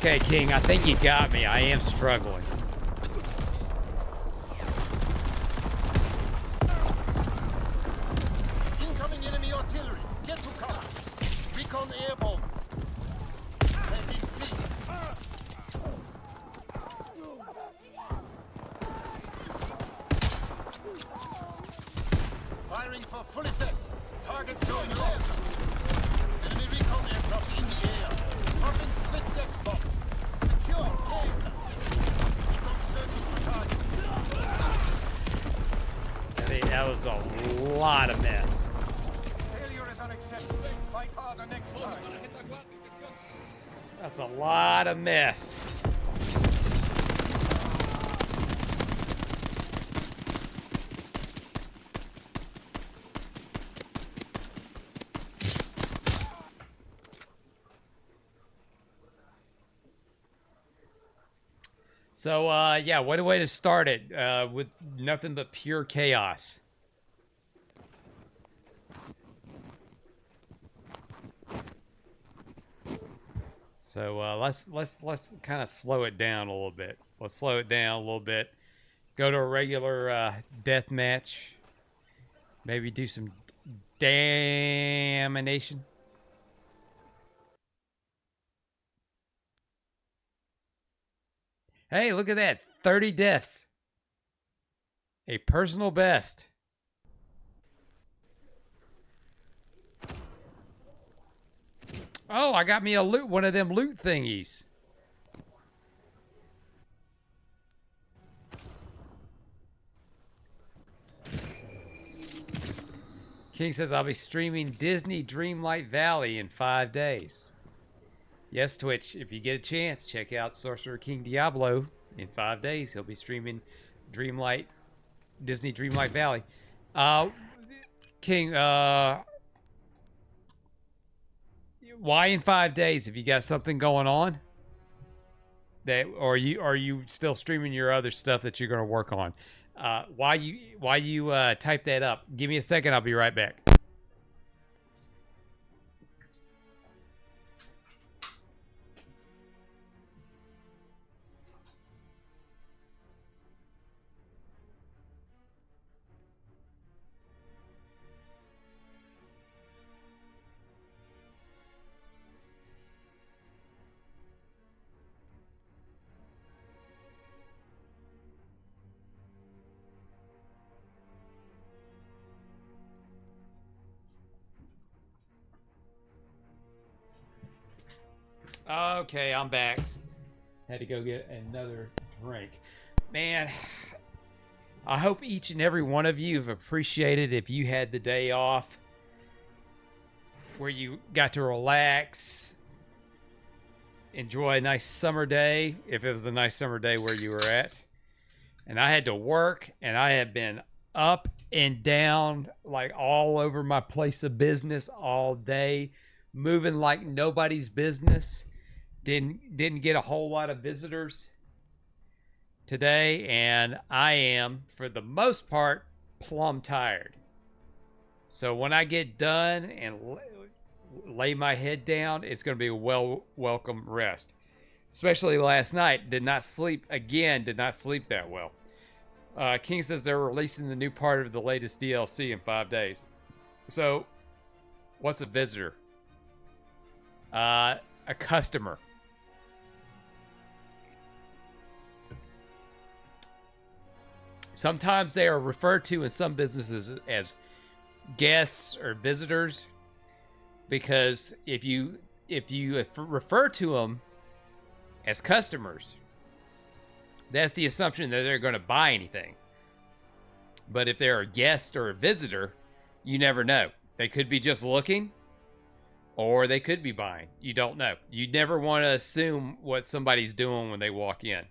Okay, King, I think you got me. I am struggling. Incoming enemy artillery. Get to cover. Recon airborne. Landing C. Firing for full effect. Target zone left. Enemy recon aircraft in the air. Target Flitz X-bomb. Secure laser. Recon searching for targets. See, that was a lot of mess. Failure is unacceptable. Fight harder next time. That's a lot of mess. So, yeah, what a way to start it, with nothing but pure chaos. So, let's kind of slow it down a little bit. Let's slow it down a little bit. Go to a regular, death match. Maybe do some damnation. Hey, look at that. 30 deaths. A personal best. Oh, I got me a loot, one of them loot thingies. King says, I'll be streaming Disney Dreamlight Valley in 5 days. Yes, Twitch, if you get a chance, check out Sorcerer King Diablo. In 5 days, he'll be streaming Disney Dreamlight Valley. King, why in 5 days? Have you got something going on? Or are you still streaming your other stuff that you're going to work on? Why you type that up? Give me a second. I'll be right back. Okay, I'm back. Had to go get another drink. Man, I hope each and every one of you have appreciated if you had the day off where you got to relax, enjoy a nice summer day, if it was a nice summer day where you were at. And I had to work, and I have been up and down, like all over my place of business all day, moving like nobody's business. Didn't get a whole lot of visitors today, and I am, for the most part, plumb tired. So when I get done and lay my head down, it's going to be a welcome rest. Especially last night, did not sleep that well. King says they're releasing the new part of the latest DLC in 5 days. So, what's a visitor? A customer. Sometimes they are referred to in some businesses as guests or visitors, because if you refer to them as customers, that's the assumption that they're going to buy anything. But if they're a guest or a visitor, you never know. They could be just looking, or they could be buying. You don't know. You never want to assume what somebody's doing when they walk in.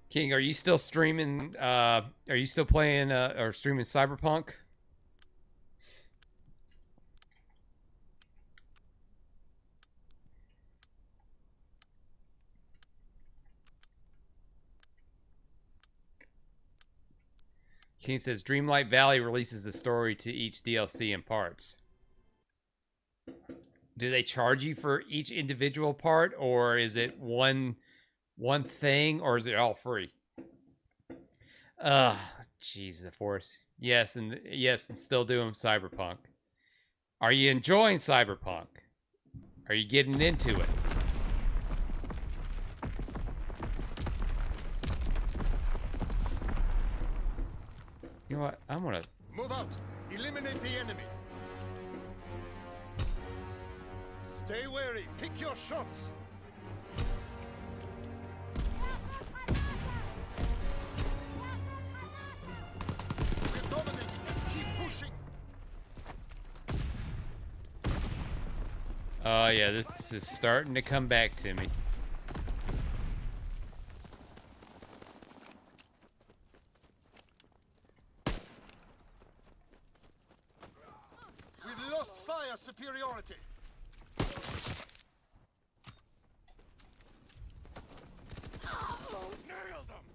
King, are you still streaming? Are you still playing or streaming Cyberpunk? King says Dreamlight Valley releases the story to each DLC in parts. Do they charge you for each individual part, or is it one thing, or is it all free? Jeez, the Force. Yes, and still doing Cyberpunk. Are you enjoying Cyberpunk? Are you getting into it? You know what? I'm gonna Move out. Eliminate the enemy. Stay wary. Pick your shots. We're dominating and keep pushing. Oh yeah, this is starting to come back to me. We've lost fire superiority. Nailed them.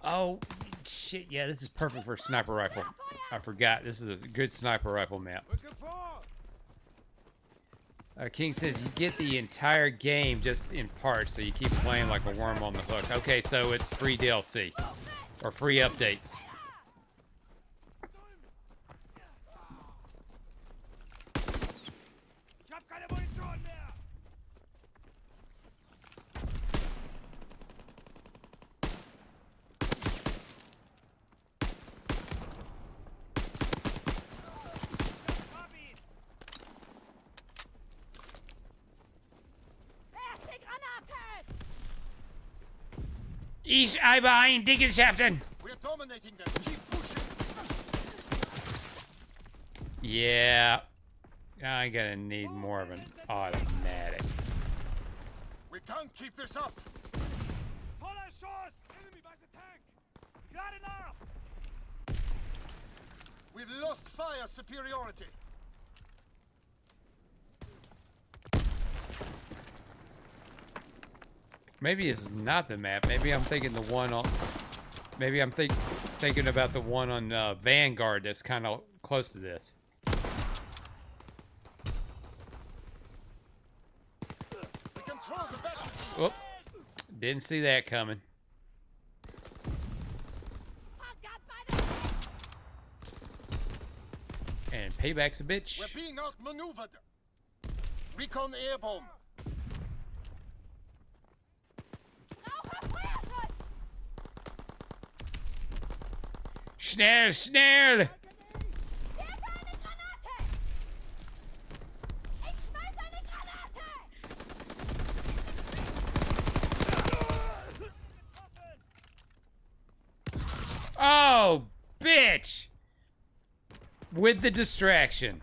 Oh shit! Yeah, this is perfect for a sniper rifle. I forgot. This is a good sniper rifle map. King says you get the entire game just in parts, so you keep playing like a worm on the hook. Okay, so it's free DLC or free updates. Ich habe ein Dickenschaften. We're dominating them. Keep pushing. Yeah, I'm gonna need more of an automatic. We can't keep this up. We've lost fire superiority. Maybe it's not the map. Maybe I'm thinking the one on. Maybe I'm thinking about the one on Vanguard that's kind of close to this. We control the battlefield. Whoop! Didn't see that coming. And payback's a bitch. We're being outmaneuvered. Recon airborne. Schnell, schnell! Oh, bitch! With the distraction.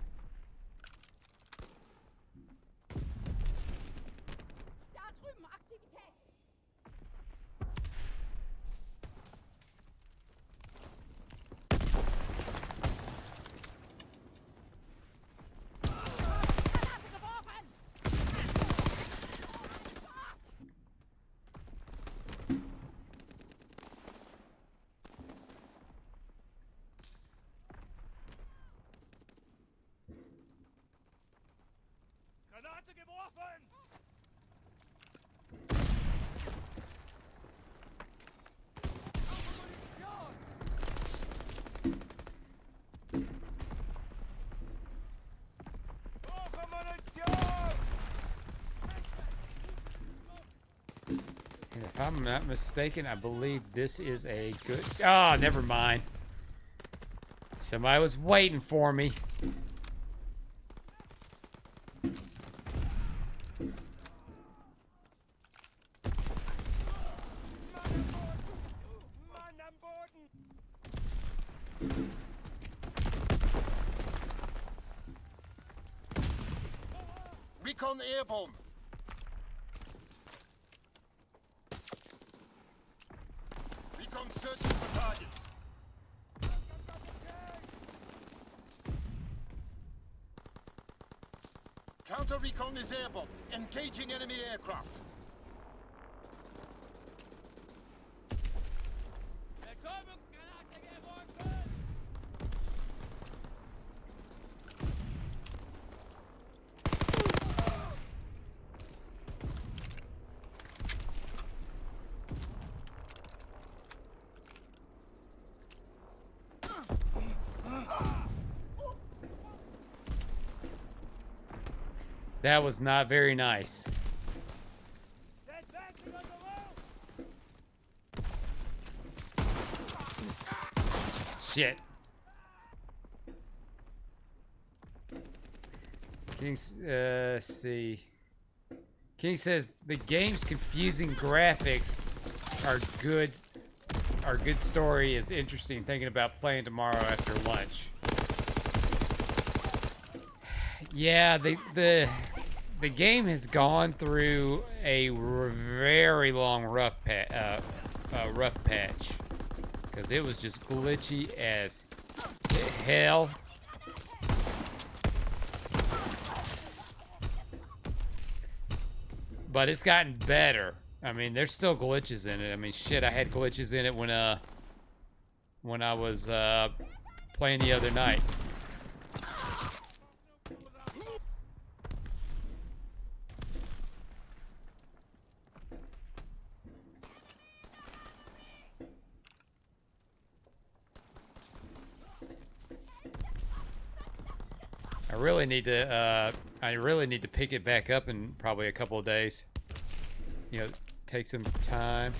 If I'm not mistaken, I believe this is a good... Oh, never mind. Somebody was waiting for me. Recon airborne. Recon searching for targets. Counter recon is airborne. Engaging enemy aircraft. That was not very nice. Shit. King, let's see. King says the game's confusing graphics are good. Our good story is interesting. Thinking about playing tomorrow after lunch. Yeah, the game has gone through a very long rough patch because it was just glitchy as hell. But it's gotten better. I mean, there's still glitches in it. I mean, shit, I had glitches in it when I was playing the other night. I really need to pick it back up in probably a couple of days. You know, take some time.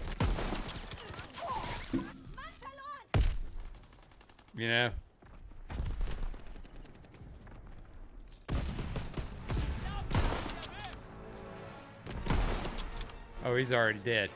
You know? Oh, he's already dead.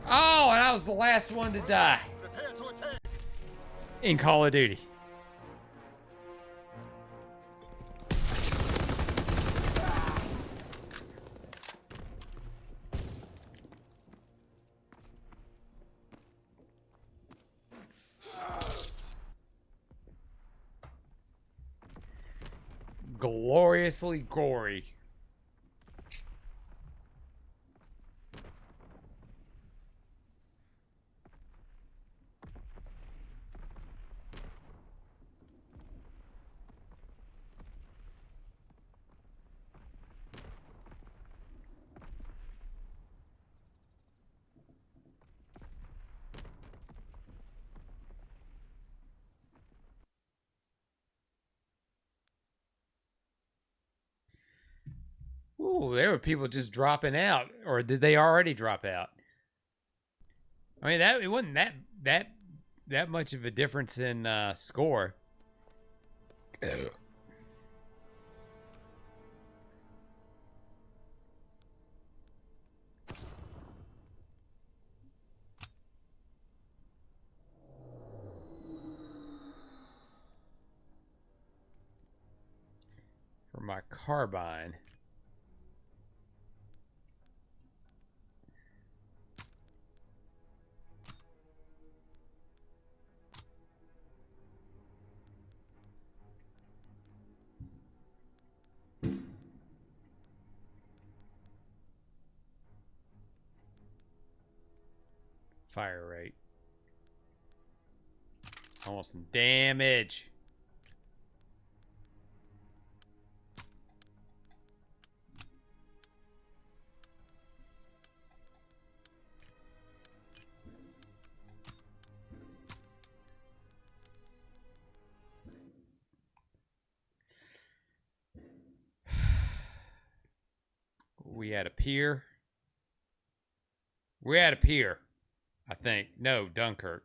Oh, and I was the last one to die in Call of Duty. Gloriously gory. Ooh, there were people just dropping out, or did they already drop out? I mean, it wasn't that much of a difference in score. For my carbine. Fire rate. I want some damage. We at a pier. We're at a pier, I think. No, Dunkirk.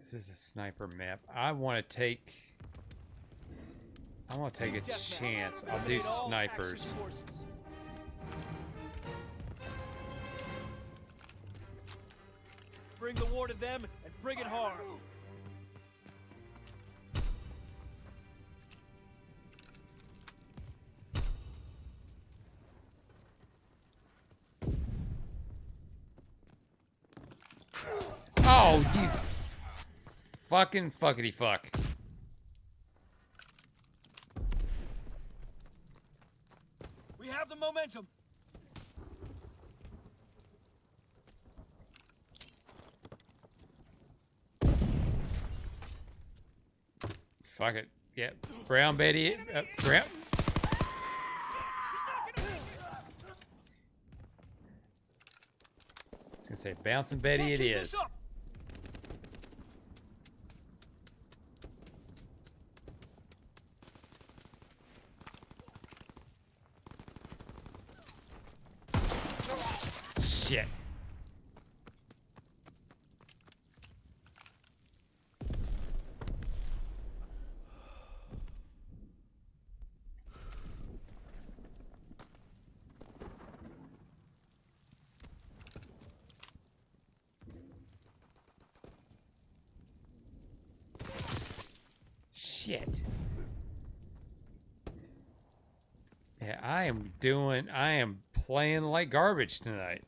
This is a sniper map. I want to take a chance. I'll do snipers. Bring the war to them and bring it hard. Oh, you fucking fuckity fuck. We have the momentum. Fuck it. Yeah. Brown Betty. Brown. I was gonna say Bouncing Betty it is. Shit. Shit. Yeah, I am playing like garbage tonight.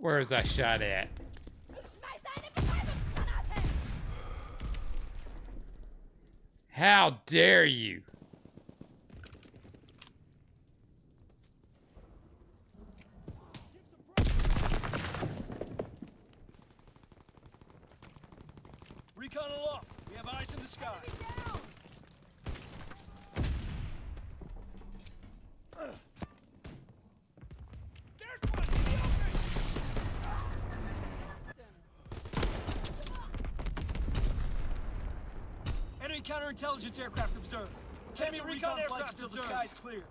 Where is that shot at? How dare you? Recon aloft. We have eyes in the sky. Enemy counterintelligence aircraft observed. Enemy recon aircraft until the sky's clear.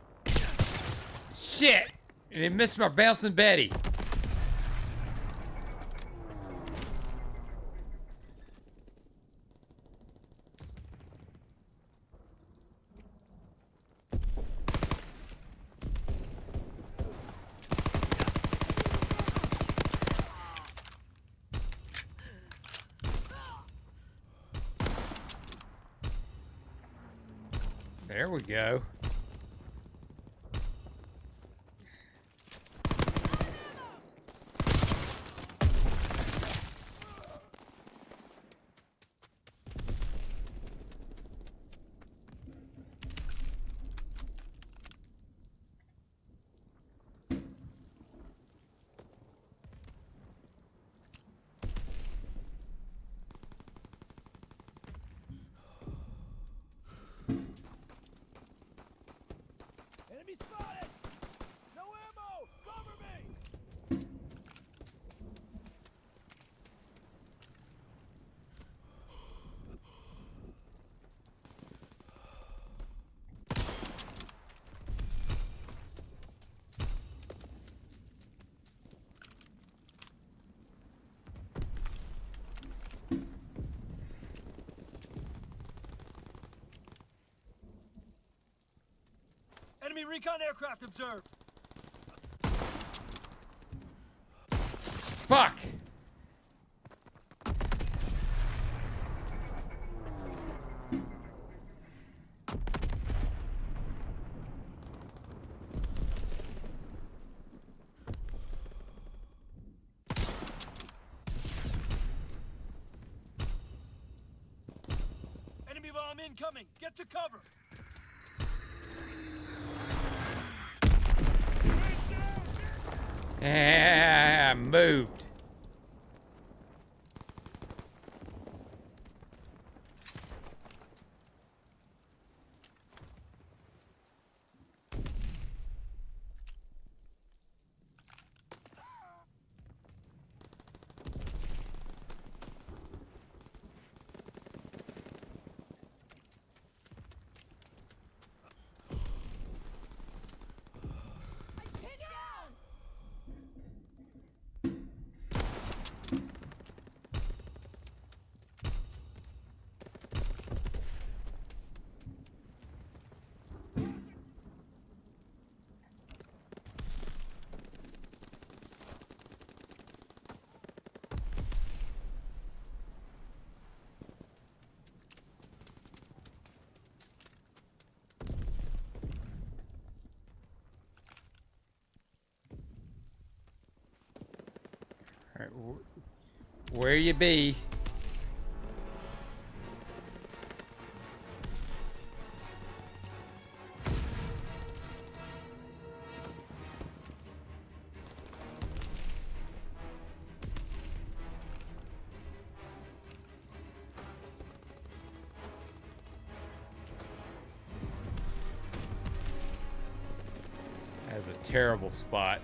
Shit! And it missed my Bouncing Betty. There we go. Enemy spotted! No ammo! Cover me! Enemy recon aircraft observed. Fuck! Enemy bomb incoming. Get to cover. Ah, moved. All right, where you be? That's a terrible spot.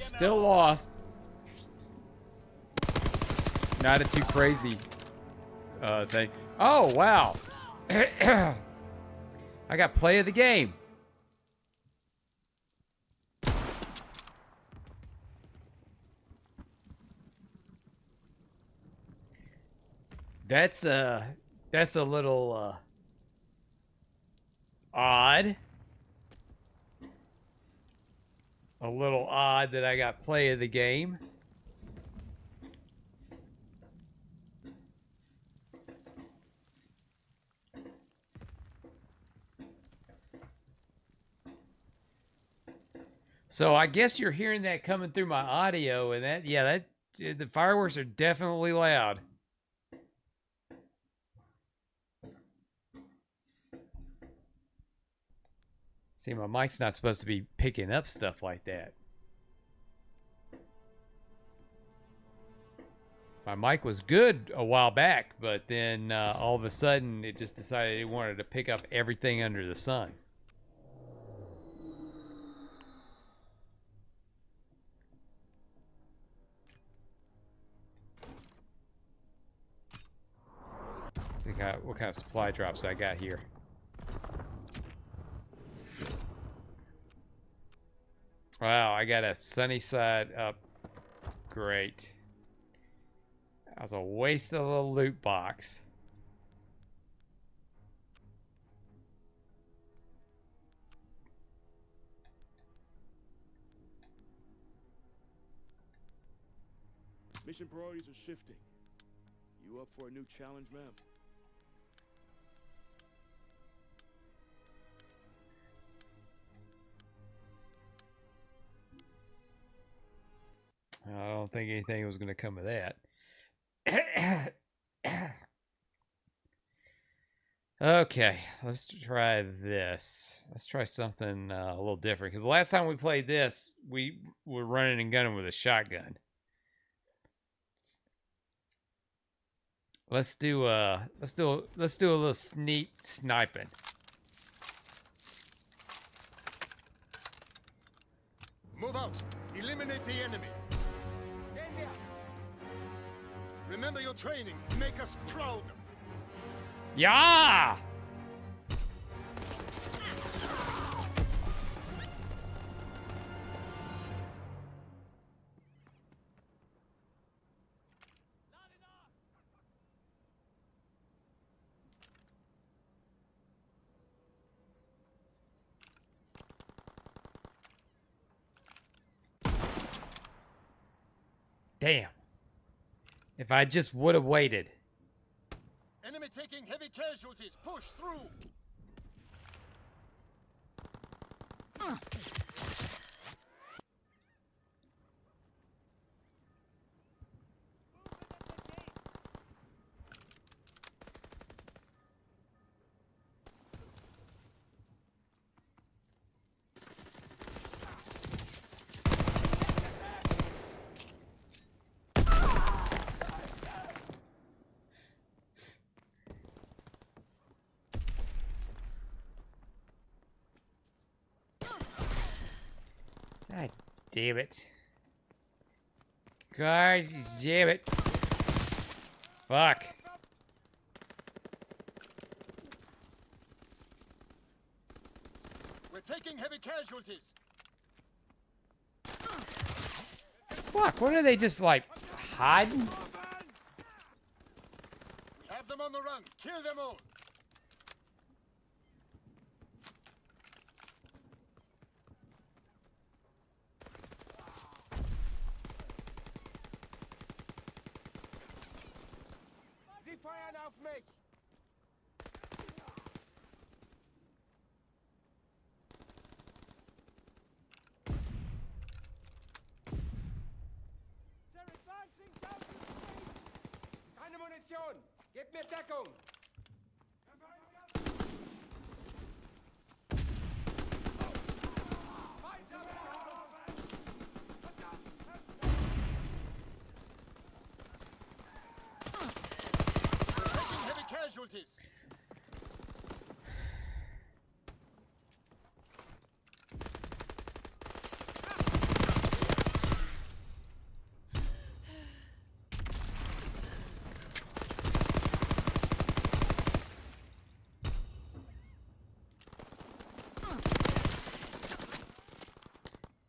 Still lost. Not a too crazy thing. Oh, wow. I got play of the game. That's a little odd. A little odd that I got play of the game. So I guess you're hearing that coming through my audio, and that, yeah, the fireworks are definitely loud. See, my mic's not supposed to be picking up stuff like that. My mic was good a while back, but then all of a sudden it just decided it wanted to pick up everything under the sun. Let's see what kind of supply drops I got here. Wow, I got a sunny side up. Great. That was a waste of a loot box. Mission priorities are shifting. You up for a new challenge, ma'am? I don't think anything was going to come of that. Okay, let's try this. Let's try something a little different. Because the last time we played this, we were running and gunning with a shotgun. Let's do a little sneak sniping. Move out. Eliminate the enemy. Remember your training. Make us proud. Yeah! Damn. If I just would have waited. Enemy taking heavy casualties. Push through. God damn it. God damn it. Fuck. We're taking heavy casualties. Fuck, what are they just like hiding? We have them on the run. Kill them all. auf mich! They're advancing down the street! Keine Munition! Gib mir Deckung! Heavy casualties.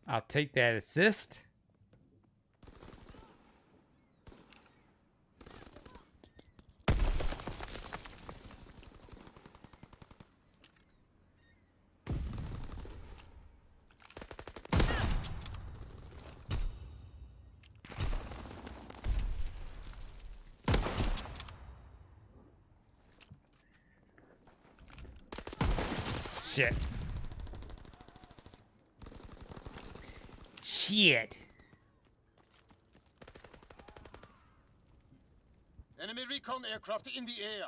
I'll take that assist. Shit. Shit. Enemy recon aircraft in the air.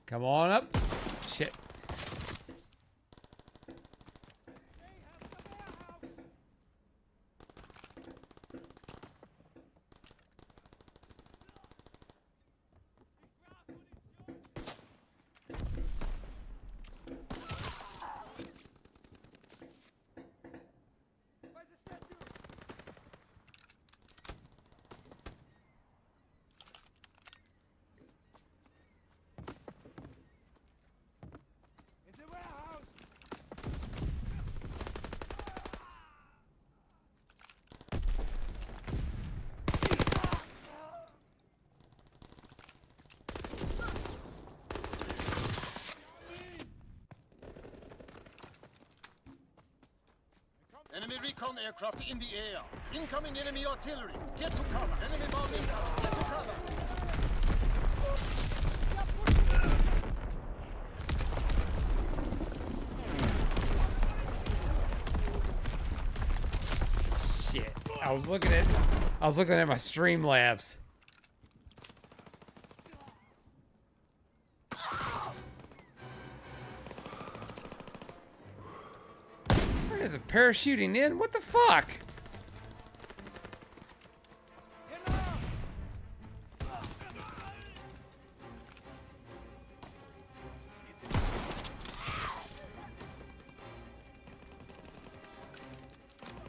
Come on up. Shit. Enemy recon aircraft in the air. Incoming enemy artillery. Get to cover. Enemy bomb incoming. Get to cover. Shit. I was looking at my Streamlabs. There's a parachuting in. What the fuck?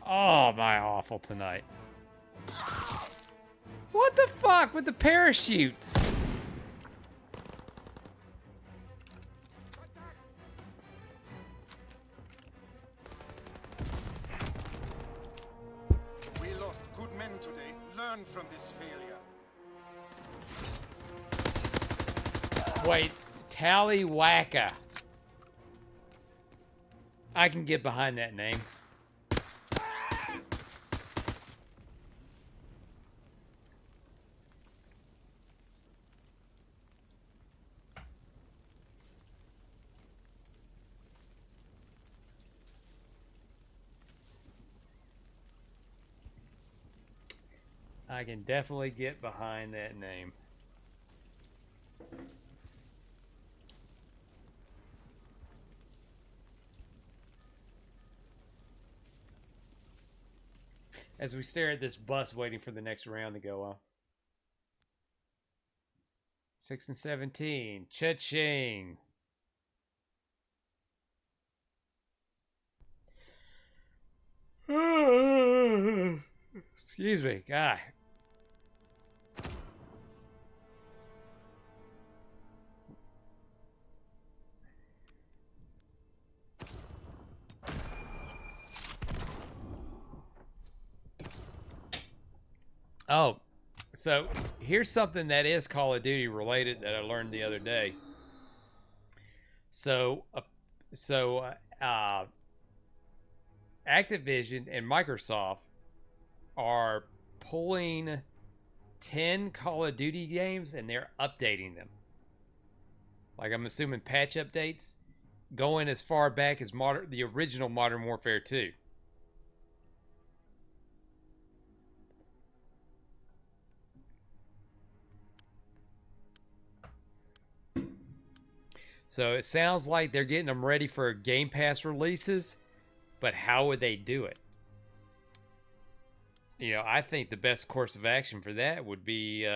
Oh, am I awful tonight. What the fuck with the parachutes? We lost good men today. Learn from this failure. Wait, Tallywhacker. I can get behind that name. I can definitely get behind that name. As we stare at this bus waiting for the next round to go on. 6 and 17. Cha-ching. Excuse me, God. Oh, so here's something that is Call of Duty related that I learned the other day. So Activision and Microsoft are pulling 10 Call of Duty games and they're updating them. Like, I'm assuming patch updates going as far back as the original Modern Warfare 2. So it sounds like they're getting them ready for Game Pass releases, but how would they do it? You know, I think the best course of action for that would be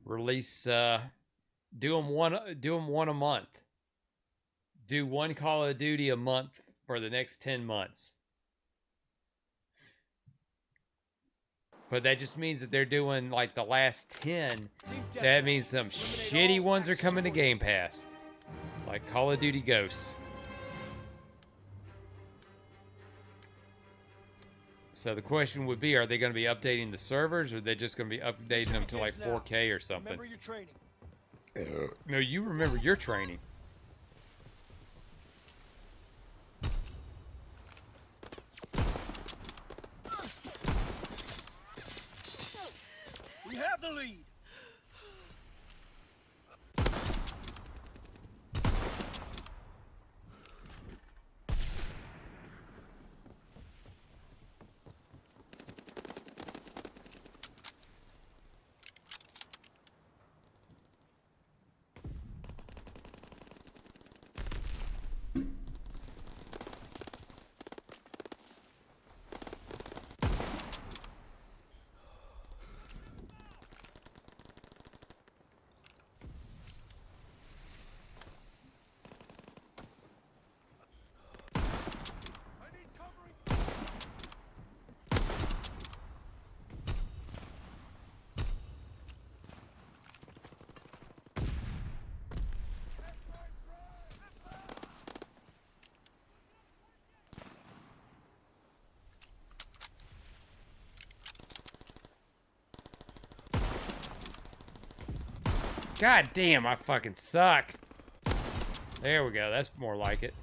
release, do them one a month. Do one Call of Duty a month for the next 10 months. But that just means that they're doing like the last 10. That means some shitty ones are coming to Game Pass. Like Call of Duty Ghosts. So the question would be, are they going to be updating the servers, or are they just going to be updating them to like 4K or something? Remember your training. No, you remember your training. We have the lead. God damn, I fucking suck. There we go. That's more like it.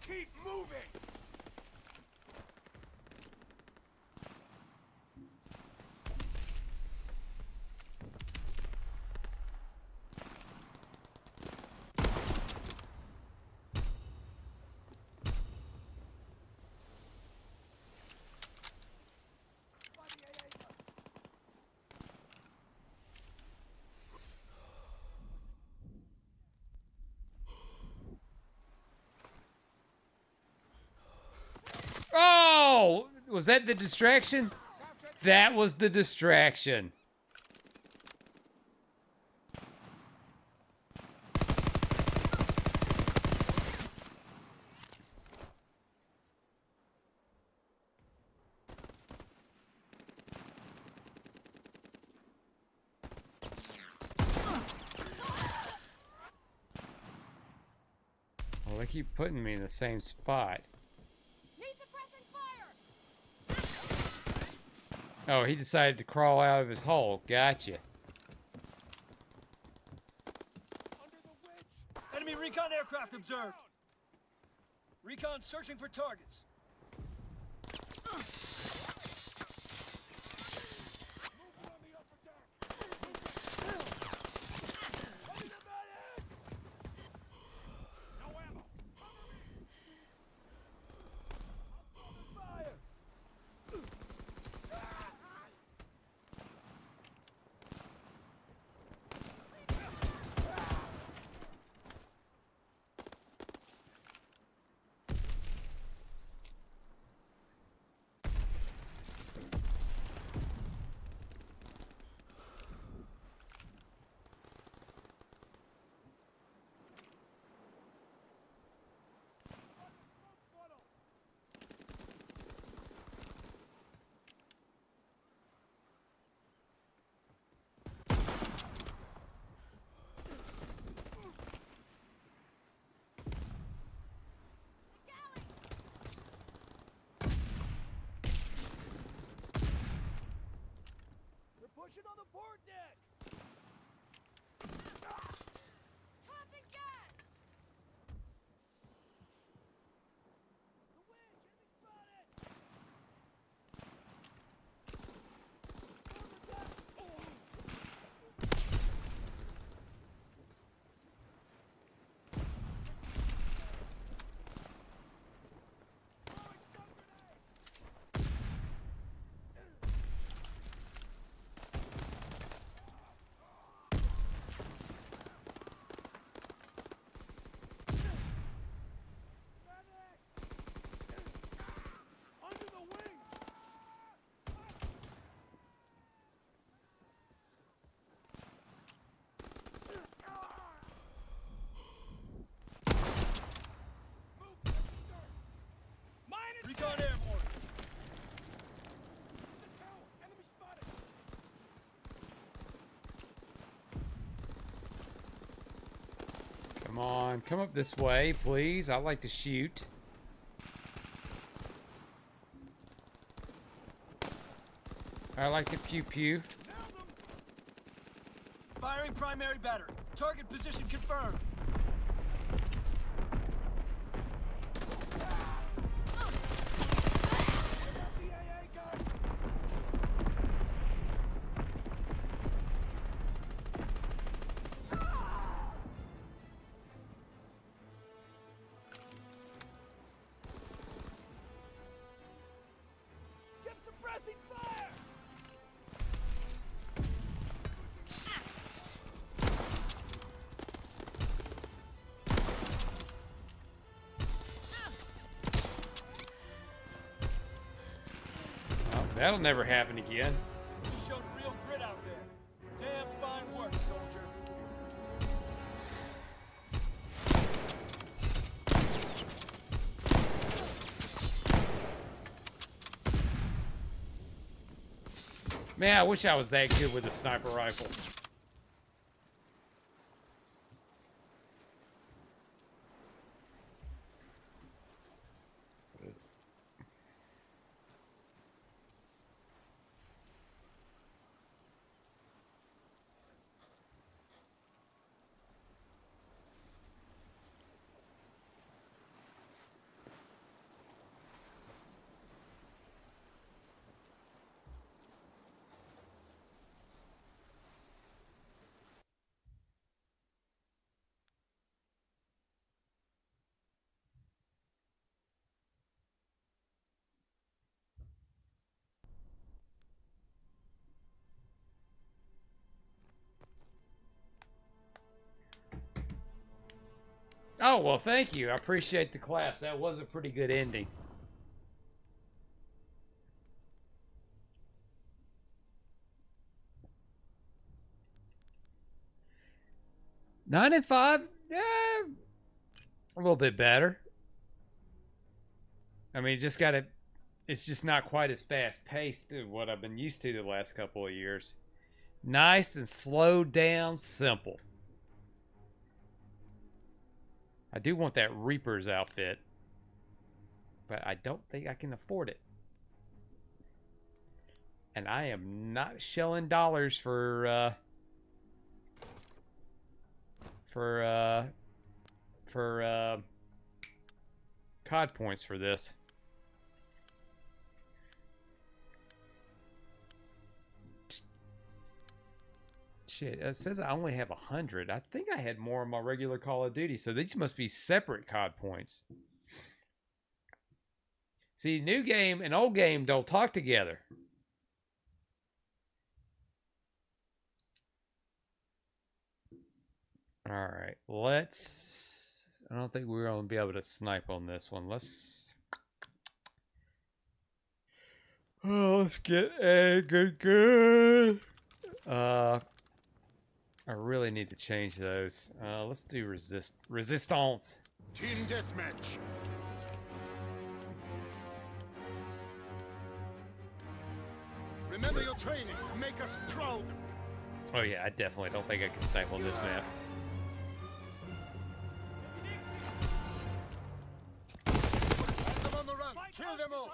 Keep moving. Oh! Was that the distraction? That was the distraction. Well, they keep putting me in the same spot. Oh, he decided to crawl out of his hole. Gotcha. Enemy recon aircraft observed. Recon searching for targets. Come on, come up this way, please. I like to shoot. I like to pew-pew. Firing primary battery. Target position confirmed. That'll never happen again. You showed real grit out there. Damn fine work, soldier. Man, I wish I was that good with a sniper rifle. Oh, well, thank you. I appreciate the claps. That was a pretty good ending. Nine and 5, a little bit better. I mean, just got to. It's just not quite as fast paced to what I've been used to the last couple of years. Nice and slowed down, simple. I do want that Reaper's outfit, but I don't think I can afford it. And I am not shelling dollars for COD points for this. Shit, it says I only have 100. I think I had more on my regular Call of Duty, so these must be separate COD points. See, new game and old game don't talk together. All right, let's... I don't think we're going to be able to snipe on this one. Let's get a good. I really need to change those. Let's do resistance. Team deathmatch. Remember your training. Make us proud. Oh yeah, I definitely don't think I can snipe on this map. Have them on the run. Kill them all.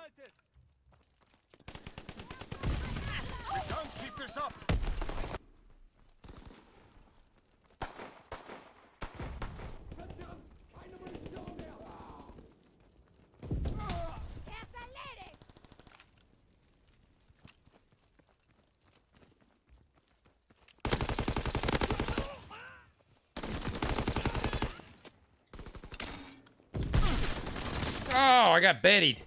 We can't keep this up. Oh, I got bettied.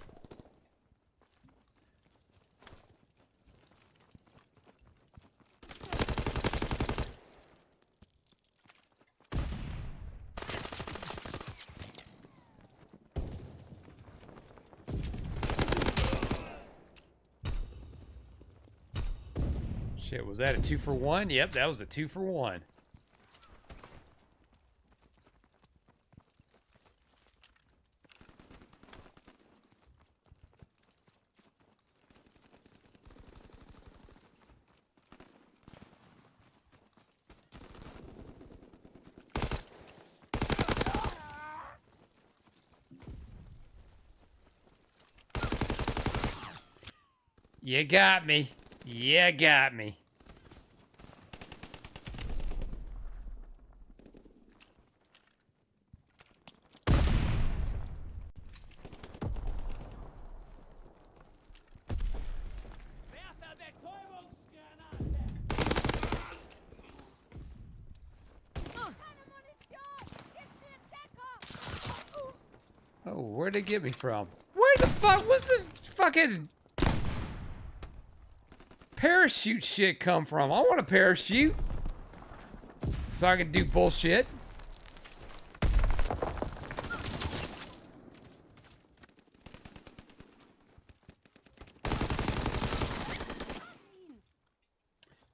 Shit, was that a 2-for-1? Yep, that was a 2-for-1. You got me. You got me. Oh, where'd they get me from? Where the fuck was the fucking parachute shit come from? I want a parachute so I can do bullshit.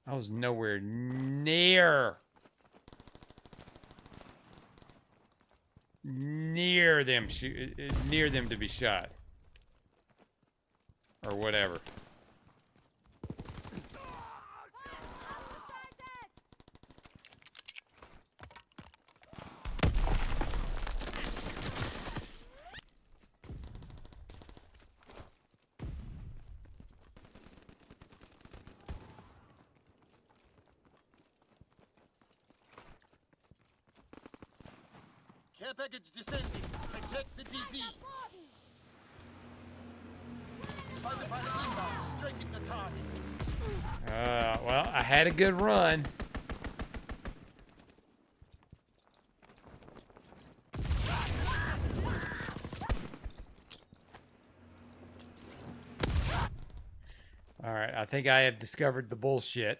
I was nowhere near them near them to be shot or whatever. Care package descending. Protect the DZ. Fighter pilot inbound, strafing the target. Well, I had a good run. All right, I think I have discovered the bullshit.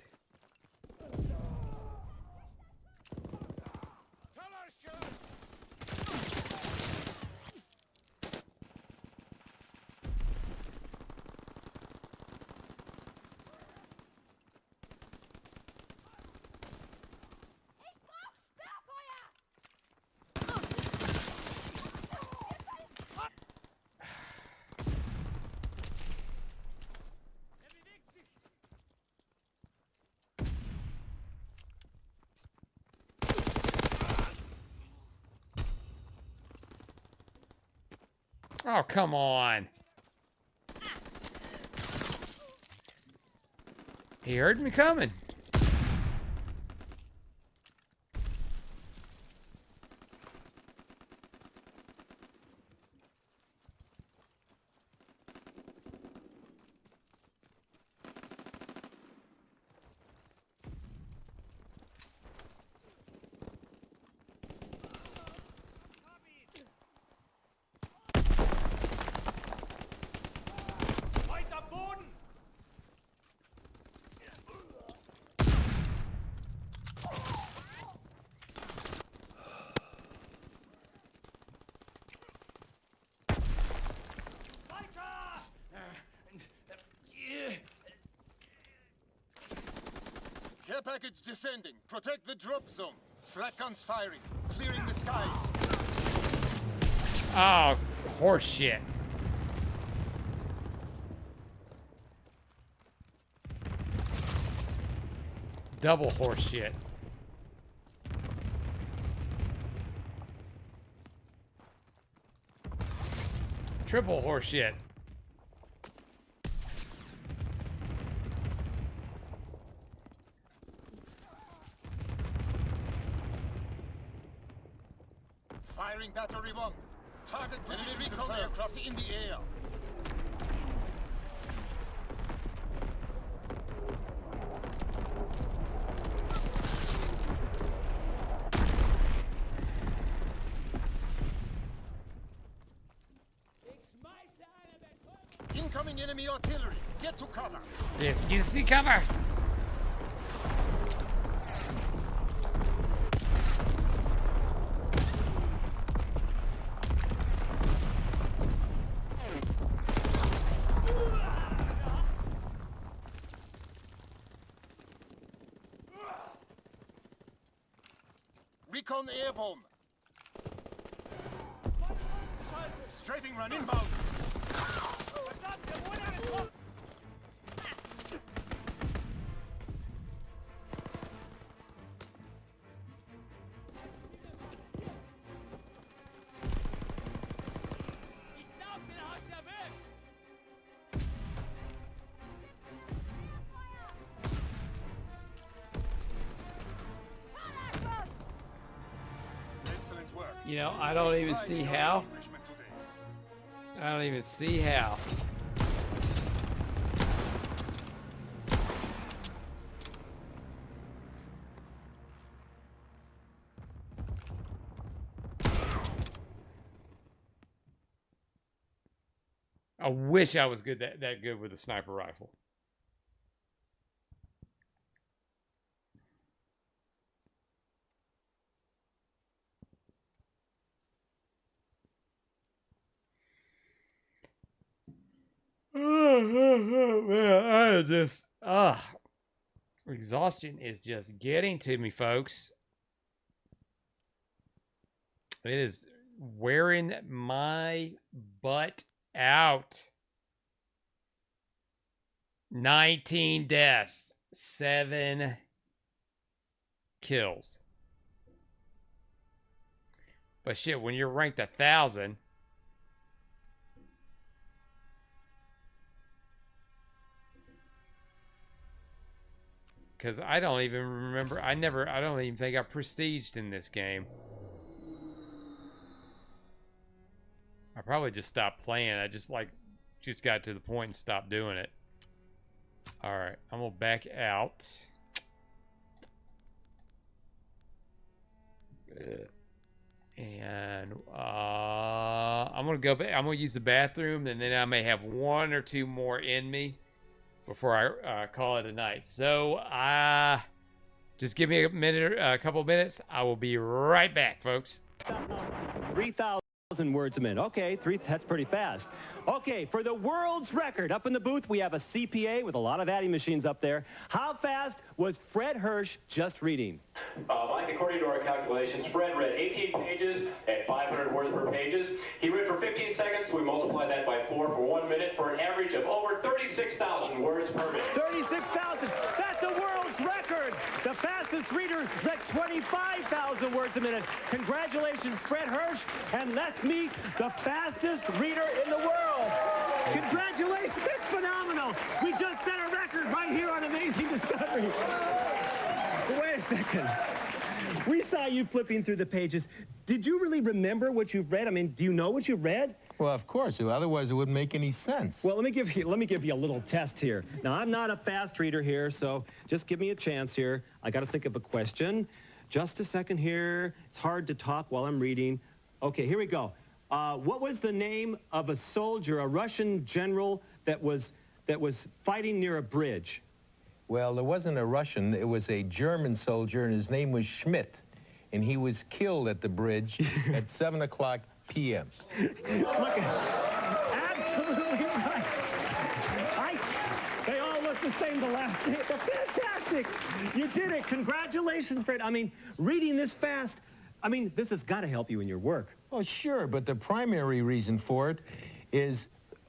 Oh, come on. He heard me coming. Care package descending. Protect the drop zone. Flak guns firing. Clearing the skies. Oh, horse shit. Double horse shit. Triple horse shit. Firing battery 1. Target position recon aircraft in the air. Incoming enemy artillery. Get to cover. Yes, get to cover. Recon airborne. Strafing run inbound. You know, I don't even see how. I don't even see how. I wish I was that good with a sniper rifle. Man, I just exhaustion is just getting to me, folks. It is wearing my butt out. 19 deaths, 7 kills. But shit, when you're ranked 1,000, because I don't even remember, I don't even think I prestiged in this game. I probably just stopped playing. I just got to the point and stopped doing it. All right, I'm gonna back out. And I'm gonna go back. I'm gonna use the bathroom, and then I may have 1 or 2 more in me before I call it a night. So just give me a couple of minutes. I will be right back, folks. 3,000 words a minute. Okay, that's pretty fast. Okay, for the world's record, up in the booth, we have a CPA with a lot of adding machines up there. How fast was Fred Hirsch just reading? Mike, according to our calculations, Fred read 18 pages at 500 words per pages. He read for 15 seconds, so we multiply that by 4 for 1 minute for an average of over 36,000 words per minute. 36,000! That's a world's record! The fastest reader read 25,000 words a minute. Congratulations, Fred Hirsch, and let's meet the fastest reader in the world. Congratulations, that's phenomenal. We just set a record right here on Amazing Discovery. Wait a second. We saw you flipping through the pages. Did you really remember what you've read? I mean, do you know what you've read? Well, of course. Otherwise, it wouldn't make any sense. Well, let me give you a little test here. Now, I'm not a fast reader here, so just give me a chance here. I got to think of a question. Just a second here. It's hard to talk while I'm reading. Okay, here we go. What was the name of a soldier, a Russian general that was fighting near a bridge? Well, there wasn't a Russian. It was a German soldier, and his name was Schmidt. And he was killed at the bridge at 7 o'clock p.m. Look absolutely right. They all look the same the last day. Fantastic. You did it. Congratulations, Fred. I mean, reading this fast, I mean, this has got to help you in your work. Oh, sure, but the primary reason for it is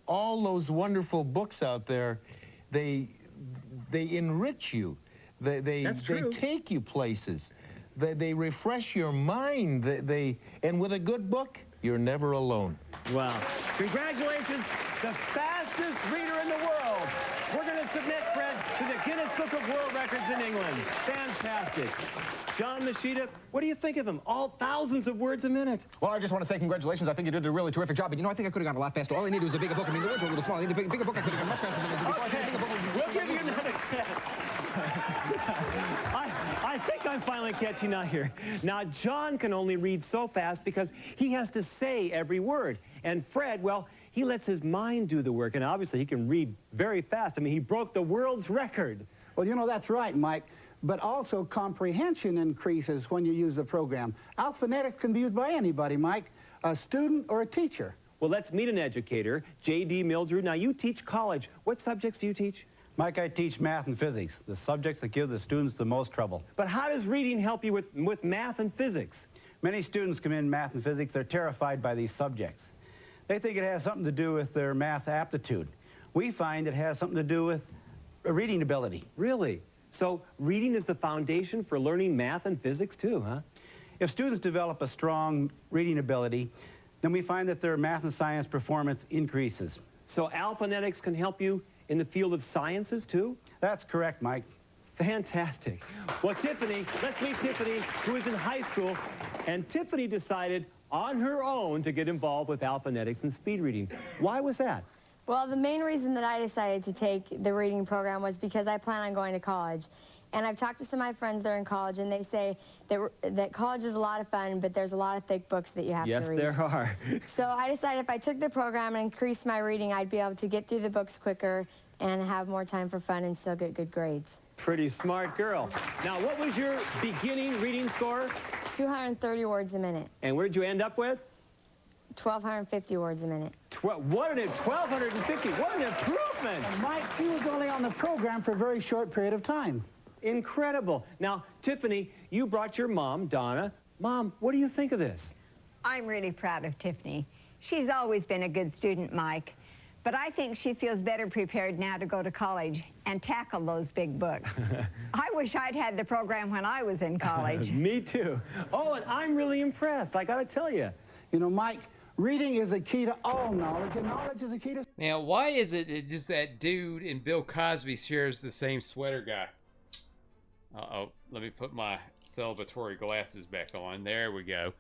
all those wonderful books out there, they enrich you. They take you places. They refresh your mind. And with a good book, you're never alone. Wow. Congratulations, the fastest reader in the world. We're going to submit Fred to the Guinness Book of World Records in England. Fantastic. John Machida, what do you think of him? All thousands of words a minute. Well, I just want to say congratulations. I think you did a really terrific job. But, you know, I think I could have gone a lot faster. All I needed was a bigger book. I mean, the words were a little small. I needed a bigger book. I could have gone much faster than I did before. Okay. We'll give you another chance. I think I'm finally catching on here. Now, John can only read so fast because he has to say every word. And Fred, well, he lets his mind do the work, and obviously he can read very fast. I mean, he broke the world's record. Well, you know, that's right, Mike. But also comprehension increases when you use the program. Alphanetics can be used by anybody, Mike, a student or a teacher. Well, let's meet an educator, J.D. Mildrew. Now, you teach college. What subjects do you teach? Mike, I teach math and physics, the subjects that give the students the most trouble. But how does reading help you with math and physics? Many students come in math and physics. They're terrified by these subjects. They think it has something to do with their math aptitude. We find it has something to do with reading ability. Really? So reading is the foundation for learning math and physics too, huh? If students develop a strong reading ability, then we find that their math and science performance increases. So alphanetics can help you in the field of sciences too? That's correct, Mike. Fantastic. Well, Tiffany, let's meet Tiffany, who is in high school, and Tiffany decided on her own to get involved with alphanetics and speed reading. Why was that? Well, the main reason that I decided to take the reading program was because I plan on going to college. And I've talked to some of my friends that are in college, and they say that college is a lot of fun, but there's a lot of thick books that you have to read. Yes, there are. So I decided if I took the program and increased my reading, I'd be able to get through the books quicker and have more time for fun and still get good grades. Pretty smart girl. Now, what was your beginning reading score? 230 words a minute. And where'd you end up with? 1,250 words a minute. 1,250. What an improvement! And Mike, he was only on the program for a very short period of time. Incredible. Now, Tiffany, you brought your mom, Donna. Mom, what do you think of this? I'm really proud of Tiffany. She's always been a good student, Mike. But I think she feels better prepared now to go to college and tackle those big books. I wish I'd had the program when I was in college. Me too. Oh, and I'm really impressed, I gotta tell you. You know, Mike, reading is the key to all knowledge, and knowledge is the key to... Now, why is it just that dude in Bill Cosby shares the same sweater guy? Uh-oh, let me put my celebratory glasses back on. There we go.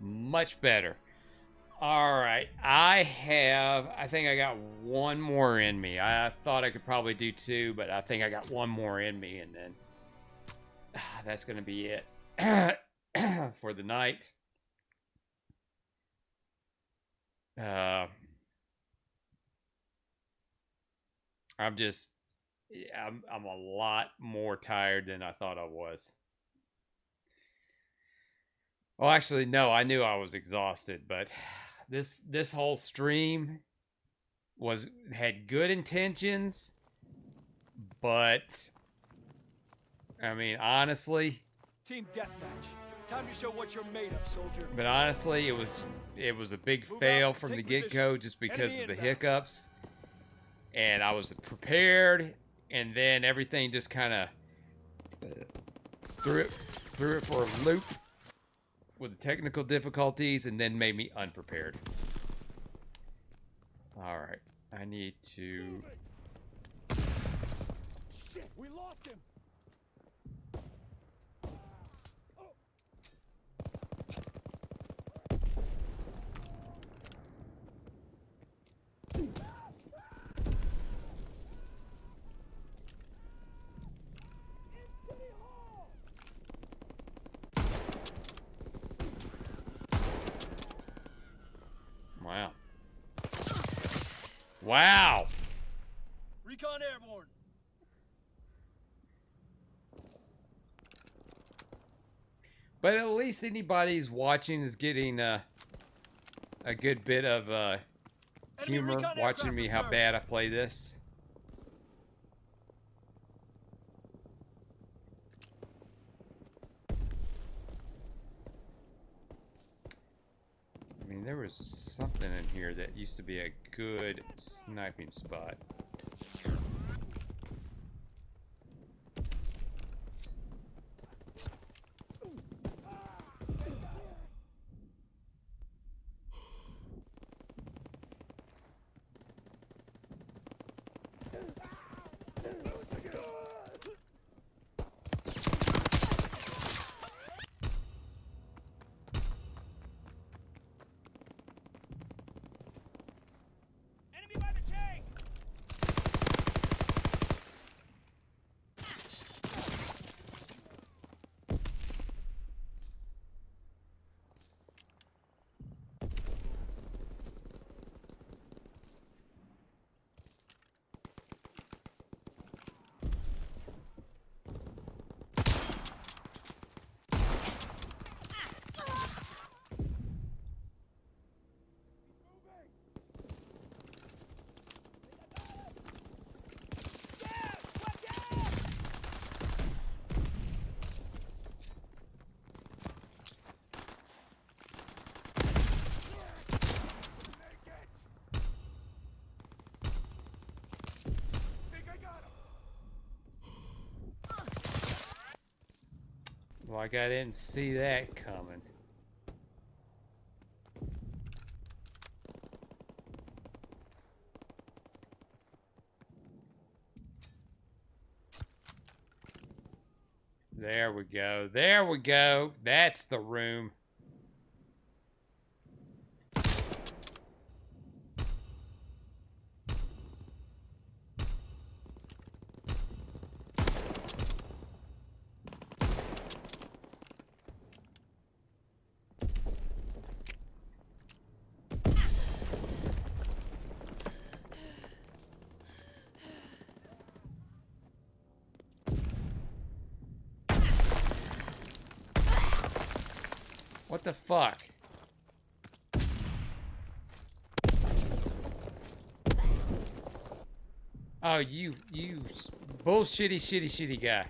Much better. All right, I think I got one more in me. I thought I could probably do two, but I think I got one more in me, and then that's going to be it for the night. I'm a lot more tired than I thought I was. Well, actually, no, I knew I was exhausted, but this whole stream had good intentions, but I mean, honestly, Team deathmatch. Time to show what you're made of, soldier. but honestly, it was a big fail from the get-go just because of the hiccups, and I was prepared, and then everything just kind of threw it for a loop with the technical difficulties, and then made me unprepared. All right, I need to. Shit, we lost him. Wow. Wow. Recon airborne. But at least anybody who's watching is getting a good bit of humor watching me how bad I play this. I mean, there was something in here that used to be a good sniping spot. Like I didn't see that coming. There we go. There we go. That's the room. What the fuck? Oh, you bullshitty, shitty guy.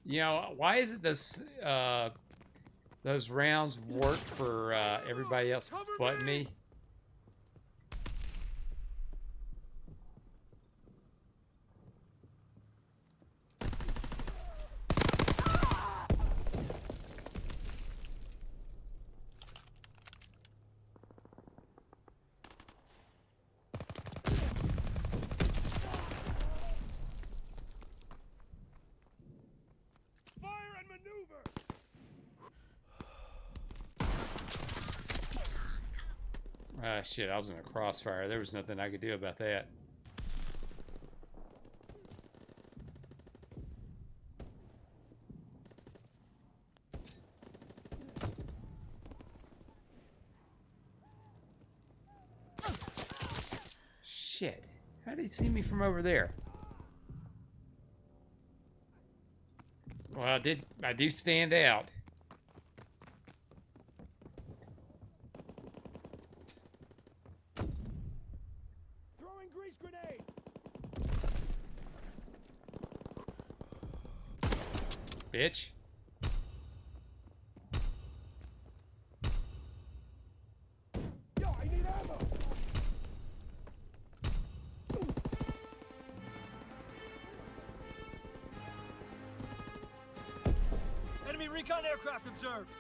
You know, why is it those rounds work for everybody else but me? Ah, shit, I was in a crossfire. There was nothing I could do about that. Shit. How did he see me from over there? Well, I do stand out. Throwing grease grenade. Bitch. Yo, I need ammo. Enemy recon aircraft observed.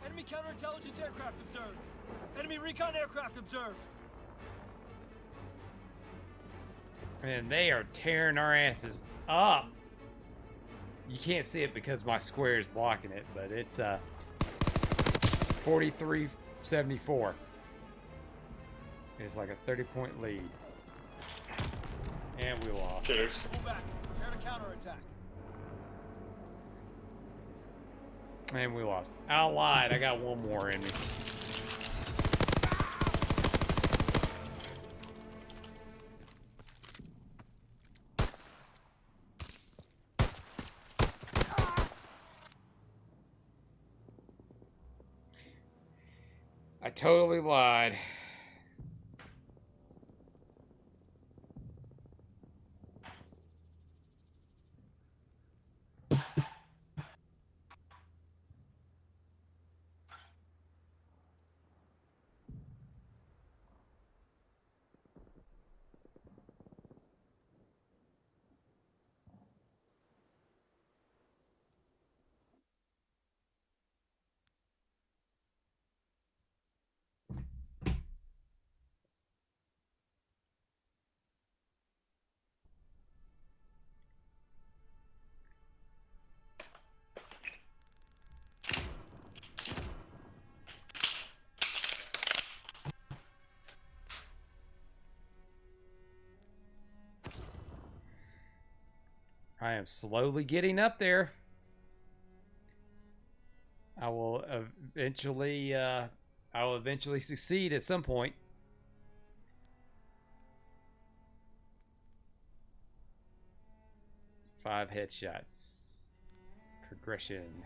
Enemy counterintelligence aircraft observed. Enemy recon aircraft observed. Man, they are tearing our asses up. You can't see it because my square is blocking it, but it's 43-74. It's like a 30-point lead. And we lost. Cheers. Pull back. Prepare to counterattack. And we lost. I lied. I got one more in me. I totally lied. I am slowly getting up there. I will eventually succeed at some point. Five headshots. Progression.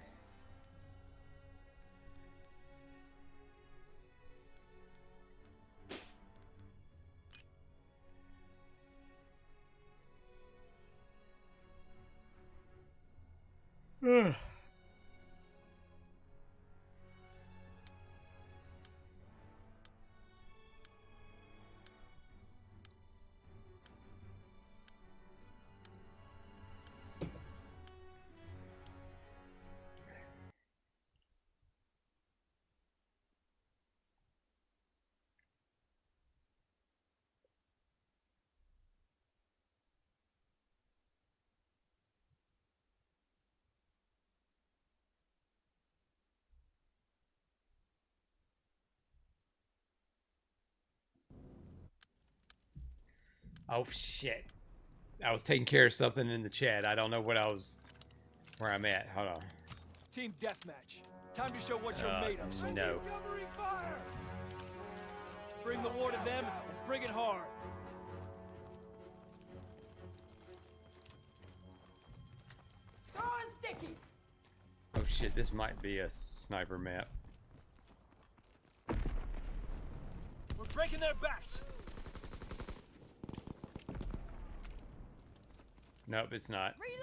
Ugh. Oh shit! I was taking care of something in the chat. I don't know where I'm at. Hold on. Team deathmatch. Time to show what you're made of. So no. covering fire. Bring the war to them and bring it hard. Throwing sticky. Oh shit! This might be a sniper map. We're breaking their backs. Nope, it's not. Reloading.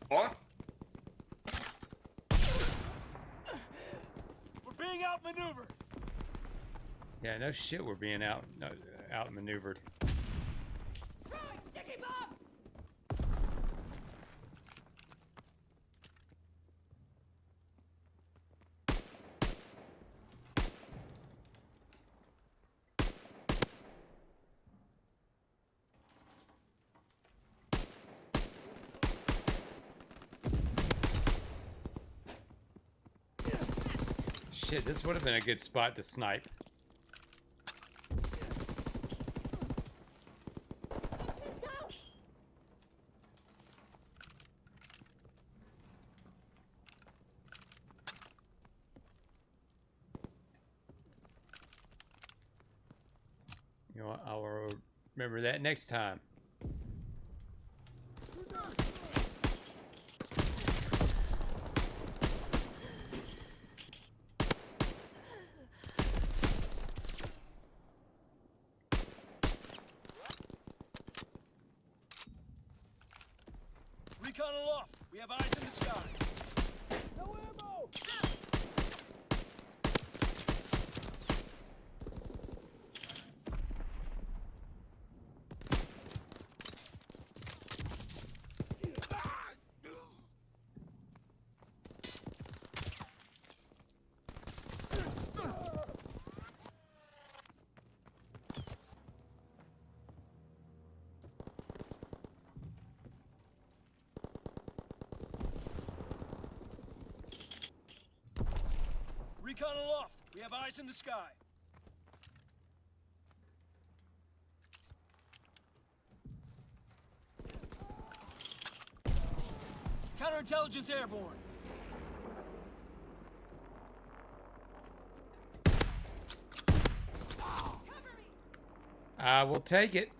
What? We're being outmaneuvered. Yeah, no shit. We're being outmaneuvered. Throwing sticky bomb. Shit, this would have been a good spot to snipe. You know what? I'll remember that next time. Recon aloft. We have eyes in the sky. No ammo. Recon aloft. We have eyes in the sky. Counterintelligence airborne. I will take it.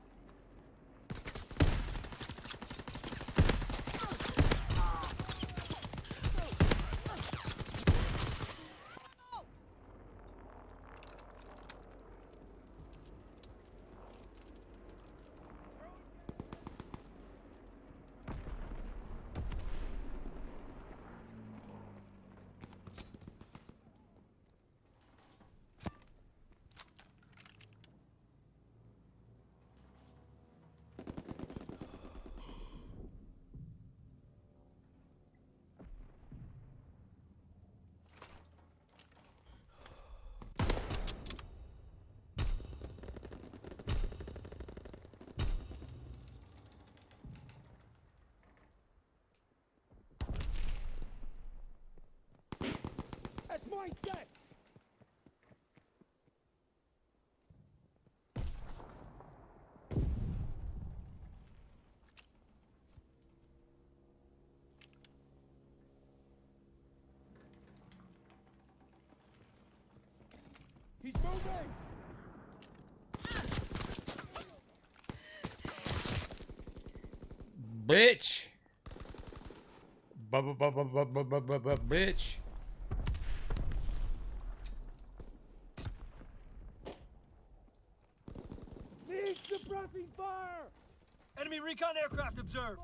That's mindset. He's moving. Bitch. Bitch. Need suppressing fire. Enemy recon aircraft observed.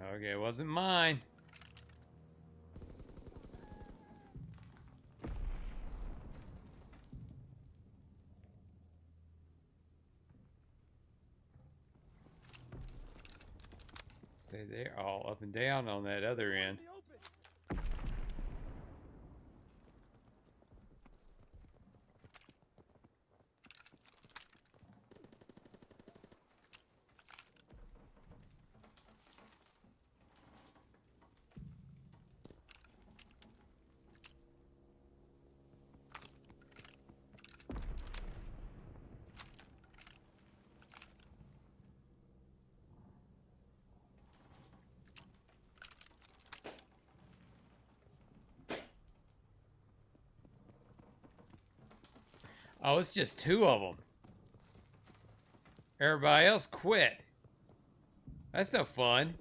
Okay, it wasn't mine. Say they're all up and down on that other end. Oh, it's just 2 of them. Everybody else quit. That's no fun.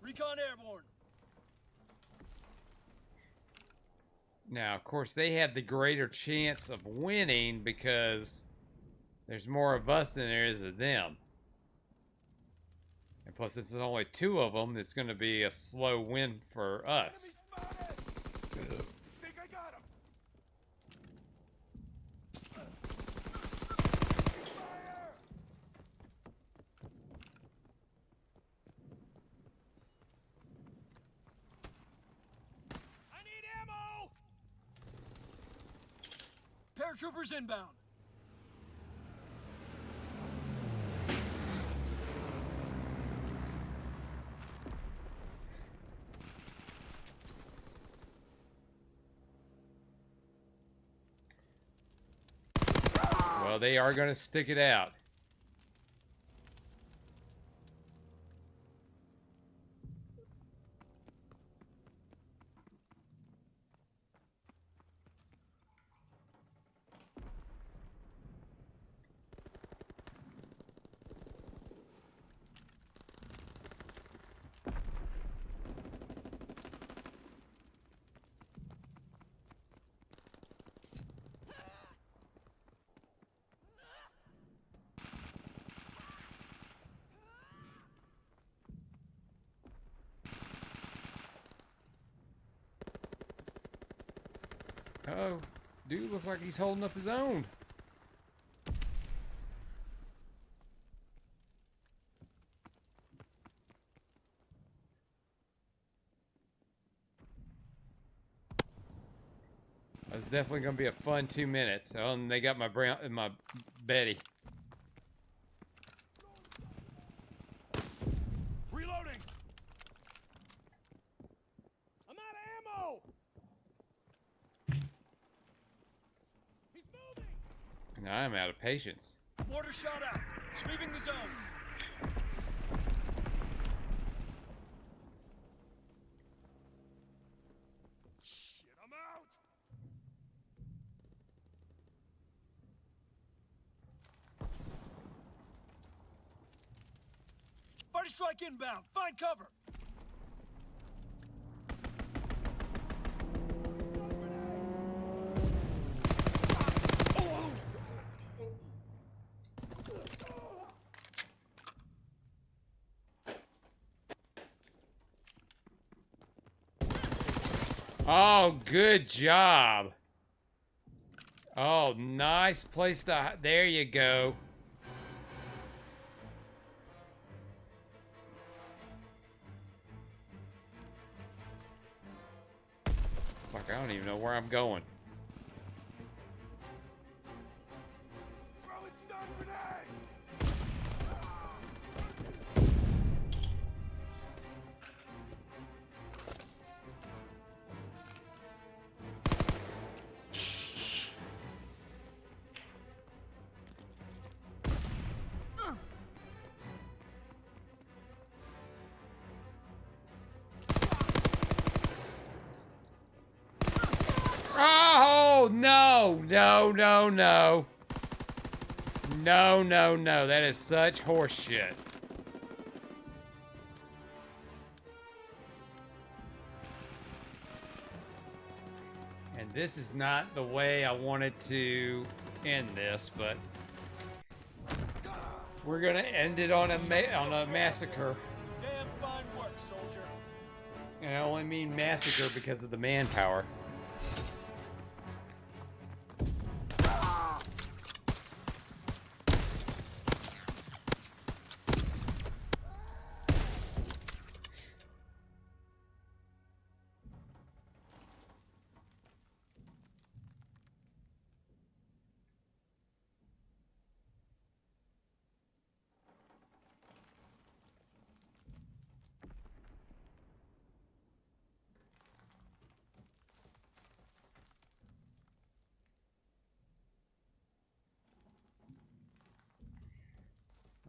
Recon airborne. Now, of course, they have the greater chance of winning because there's more of us than there is of them. And plus, this is only 2 of them. It's going to be a slow win for us. Think I got him. I need ammo. Paratroopers inbound. Well, they are going to stick it out. Oh, dude looks like he's holding up his own. That's definitely going to be a fun 2 minutes. Oh, and they got my Betty. Reloading. I'm out of ammo. He's moving. And I'm out of patience. Mortar shot out. Sweeping the zone. Shit, I'm out. Party strike inbound. Find cover. Oh, good job. Oh, nice place to... There you go. Fuck, I don't even know where I'm going. Throwing stun grenade. Oh, no, no, no, no. No, no, no. That is such horseshit. And this is not the way I wanted to end this, but We're gonna end it on a massacre. Damn fine work, soldier. And I only mean massacre because of the manpower.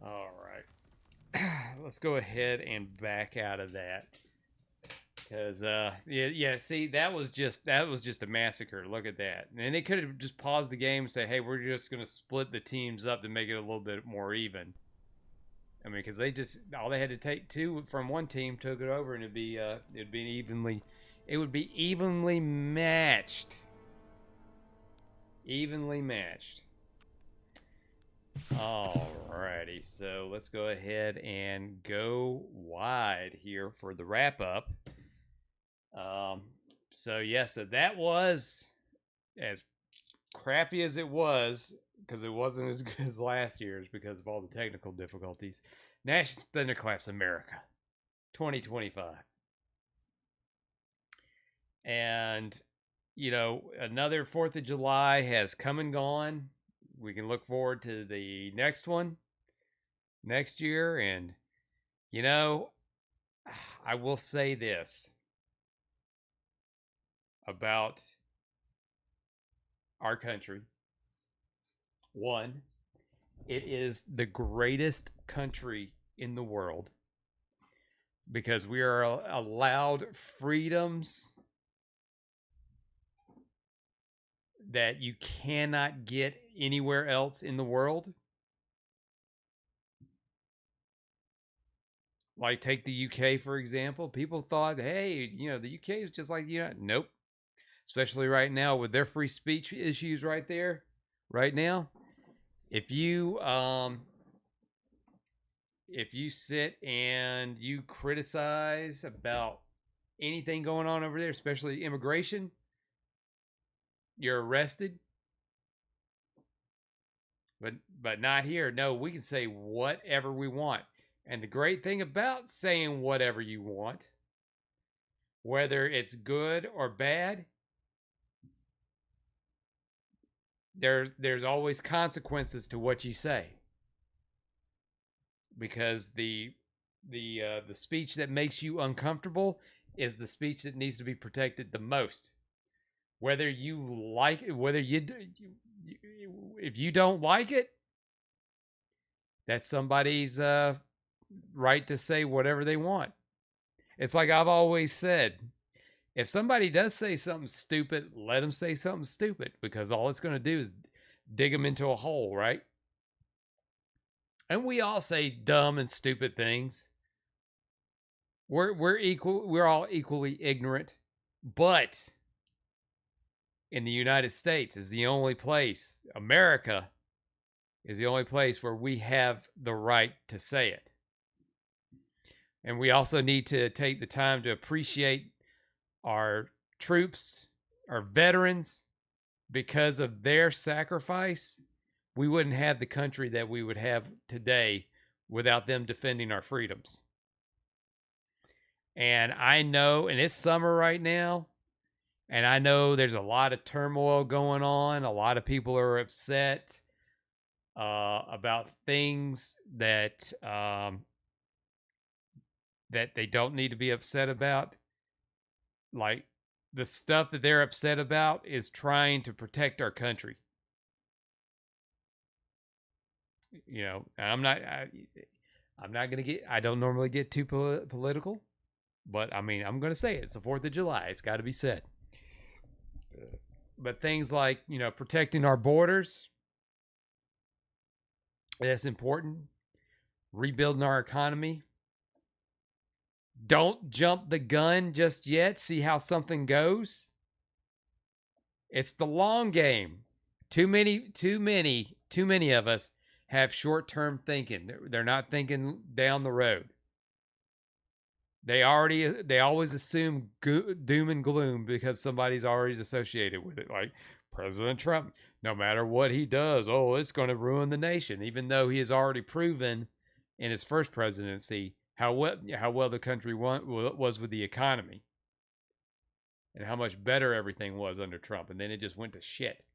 All right. Let's go ahead and back out of that. Because yeah, see, that was just a massacre. Look at that. And they could have just paused the game and say, "Hey, we're just going to split the teams up to make it a little bit more even." I mean, because all they had to take two from one team, took it over, and it'd be evenly matched. Evenly matched. Alrighty, so let's go ahead and go wide here for the wrap up. So that was as crappy as it was, because it wasn't as good as last year's because of all the technical difficulties. Nash Thunderclap's America 2025. And, another 4th of July has come and gone. We can look forward to the next one next year. And, I will say this about our country. One, it is the greatest country in the world because we are allowed freedoms that you cannot get anywhere else in the world. Like, take the UK, for example. People thought, hey, the UK is just like, nope. Especially right now with their free speech issues right there, right now. If you sit and you criticize about anything going on over there, especially immigration, you're arrested. But not here. No, we can say whatever we want. And the great thing about saying whatever you want, whether it's good or bad, there's always consequences to what you say. Because the speech that makes you uncomfortable is the speech that needs to be protected the most. Whether you like it, if you don't like it, that's somebody's right to say whatever they want. It's like I've always said, if somebody does say something stupid, let them say something stupid, because all it's going to do is dig them into a hole, right? And we all say dumb and stupid things. We're all equally ignorant, but in the United States is the only place, America is the only place where we have the right to say it. And we also need to take the time to appreciate our troops, our veterans. Because of their sacrifice, we wouldn't have the country that we would have today without them defending our freedoms. And I know, and it's summer right now, and I know there's a lot of turmoil going on. A lot of people are upset about things that that they don't need to be upset about. Like, the stuff that they're upset about is trying to protect our country. I'm not going to get, I don't normally get too political, but I mean, I'm going to say it. It's the 4th of July. It's got to be said. But things like, protecting our borders, that's important. Rebuilding our economy. Don't jump the gun just yet. See how something goes. It's the long game. Too many of us have short-term thinking. They're not thinking down the road. They always assume doom and gloom because somebody's already associated with it. Like President Trump, no matter what he does, oh, it's going to ruin the nation, even though he has already proven in his first presidency how well the country was with the economy and how much better everything was under Trump. And then it just went to shit.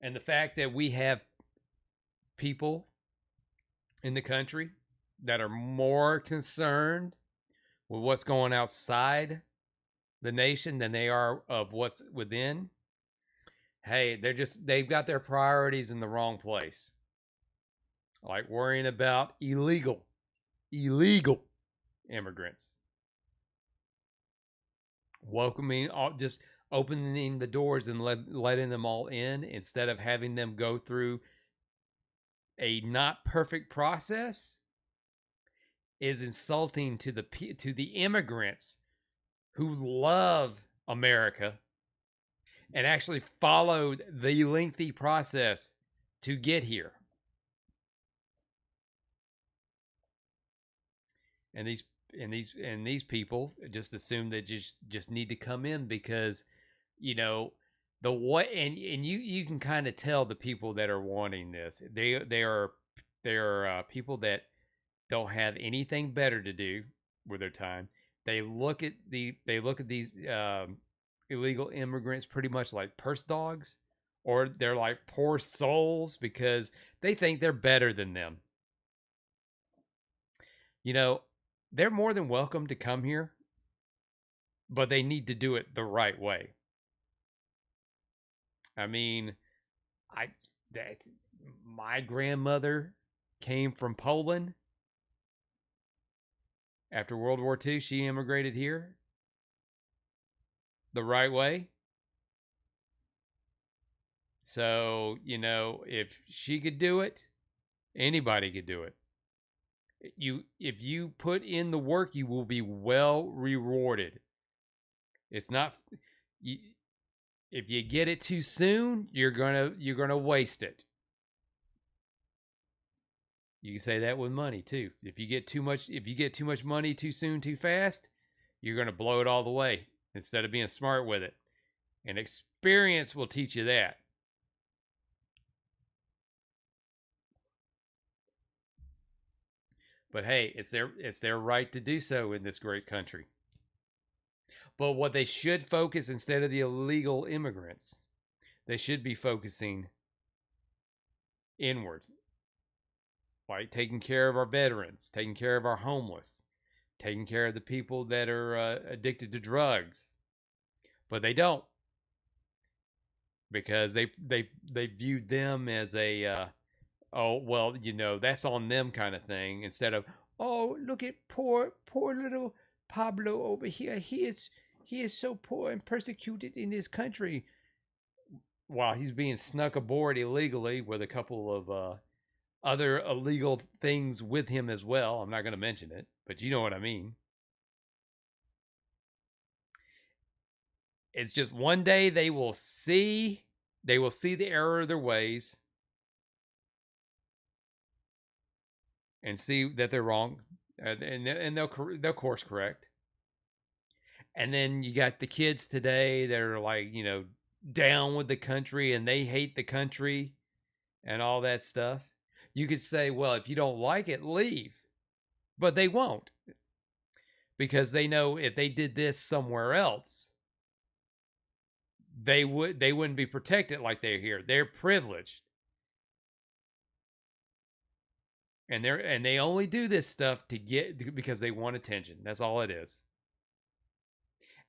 And the fact that we have people in the country that are more concerned with what's going outside the nation than they are of what's within. Hey, they've got their priorities in the wrong place. Like worrying about illegal immigrants. Welcoming, just opening the doors and letting them all in instead of having them go through a not perfect process is insulting to the immigrants who love America and actually followed the lengthy process to get here. And these people just assume they just need to come in because, you know, and you can kind of tell the people that are wanting this. They are people that don't have anything better to do with their time. They look at these illegal immigrants pretty much like purse dogs, or they're like poor souls because they think they're better than them. You know, they're more than welcome to come here, but they need to do it the right way. I mean, my grandmother came from Poland after World War II. She immigrated here the right way. So, you know, if she could do it, anybody could do it. If you put in the work, you will be well rewarded. It's not if you get it too soon, you're gonna waste it. You can say that with money too. If you get too much money too soon, too fast, you're gonna blow it all the way instead of being smart with it. And experience will teach you that. But hey, it's their right to do so in this great country. But what they should focus, instead of the illegal immigrants, they should be focusing inward. Like taking care of our veterans, taking care of our homeless, taking care of the people that are addicted to drugs. But they don't. Because they viewed them as a oh, well, you know, that's on them kind of thing, instead of, oh, look at poor little Pablo over here. He is so poor and persecuted in his country, while he's being snuck aboard illegally with a couple of other illegal things with him as well. I'm not going to mention it, but you know what I mean. It's just one day they will see the error of their ways and see that they're wrong, and they'll course correct. And then you got the kids today that are like, you know, down with the country and they hate the country and all that stuff. You could say, well, if you don't like it, leave. But they won't. Because they know if they did this somewhere else, they wouldn't be protected like they're here. They're privileged. And they only do this stuff because they want attention. That's all it is.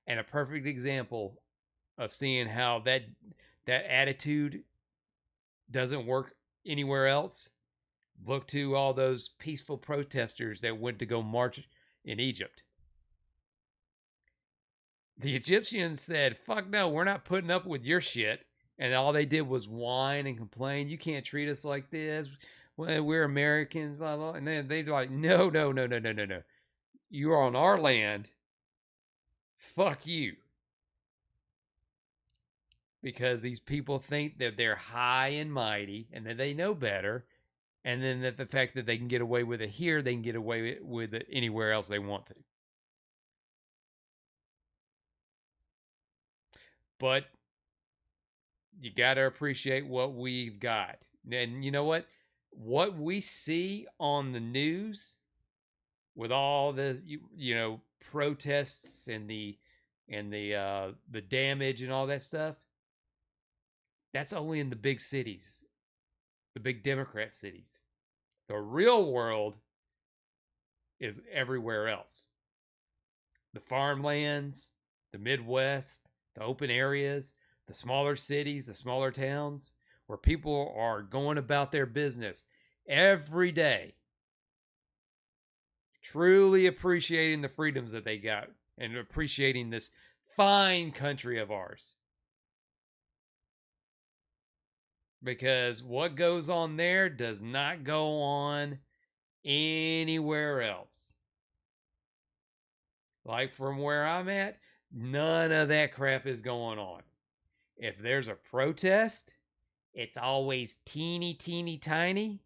And a perfect example of seeing how that attitude doesn't work anywhere else. Look to all those peaceful protesters that went to go march in Egypt. The Egyptians said, fuck no, we're not putting up with your shit. And all they did was whine and complain. You can't treat us like this. Well, we're Americans, blah, blah. And then they're like, no. You are on our land. Fuck you. because these people think that they're high and mighty and that they know better, and then that the fact that they can get away with it here, they can get away with it anywhere else they want to. But you got to appreciate what we've got. And you know what? What we see on the news with all the protests and the damage and all that stuff, that's only in the big cities, the big Democrat cities. The real world is everywhere else. The farmlands, the Midwest, the open areas, the smaller cities, the smaller towns, where people are going about their business every day, truly appreciating the freedoms that they got and appreciating this fine country of ours. Because what goes on there does not go on anywhere else. Like from where I'm at, none of that crap is going on. If there's a protest, it's always teeny, teeny, tiny,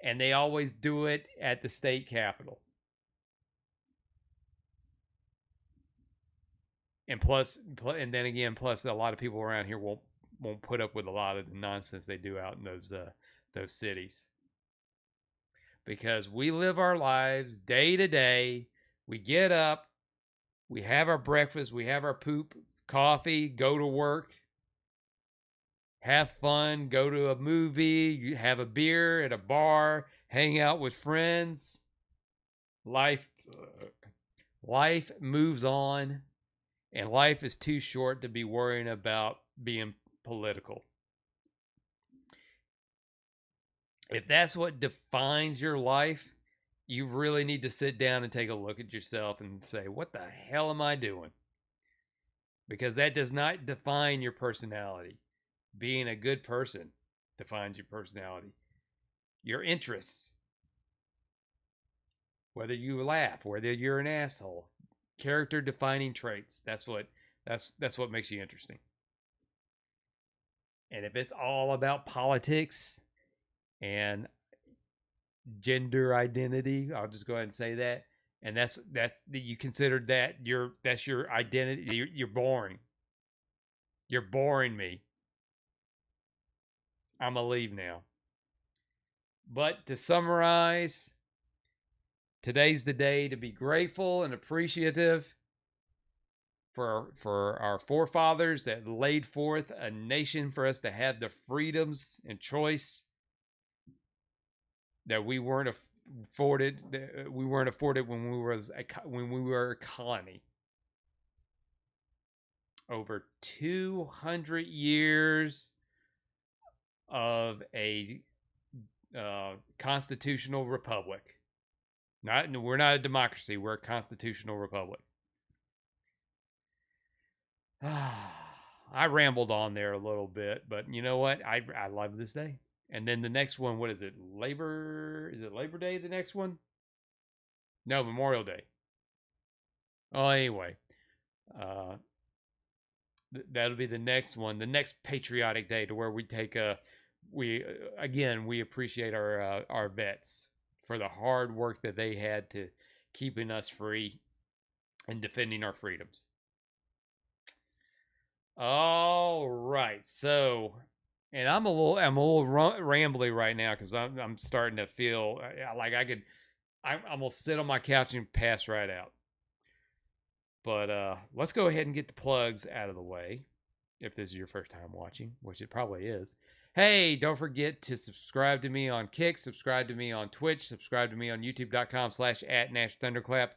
and they always do it at the state capitol. And and then again, plus a lot of people around here won't put up with a lot of the nonsense they do out in those cities. Because we live our lives day to day. We get up, we have our breakfast, we have our coffee, go to work, have fun, go to a movie, have a beer at a bar, hang out with friends. Life moves on, and life is too short to be worrying about being political. If that's what defines your life, you really need to sit down and take a look at yourself and say, what the hell am I doing? Because that does not define your personality. Being a good person defines your personality. Your interests. Whether you laugh, whether you're an asshole. Character defining traits. That's what makes you interesting. And if it's all about politics and gender identity, I'll just go ahead and say that, and that's you consider that's your identity, you're boring. You're boring me. I'm gonna leave now. But to summarize, today's the day to be grateful and appreciative for our forefathers that laid forth a nation for us to have the freedoms and choice that we weren't afforded. We weren't afforded when we were a colony. Over 200 years of a constitutional republic. We're not a democracy. We're a constitutional republic. I rambled on there a little bit, but you know what? I love this day. And then the next one, what is it? Is it Labor Day, the next one? No, Memorial Day. Oh, anyway. That'll be the next one, the next patriotic day, to where we take we appreciate our vets for the hard work that they had to keeping us free and defending our freedoms. All right, so, and I'm a little rambly right now because I'm starting to feel like I'm gonna sit on my couch and pass right out. But let's go ahead and get the plugs out of the way. If this is your first time watching, which it probably is. Hey, don't forget to subscribe to me on Kick, subscribe to me on Twitch, subscribe to me on youtube.com/@NashThunderclap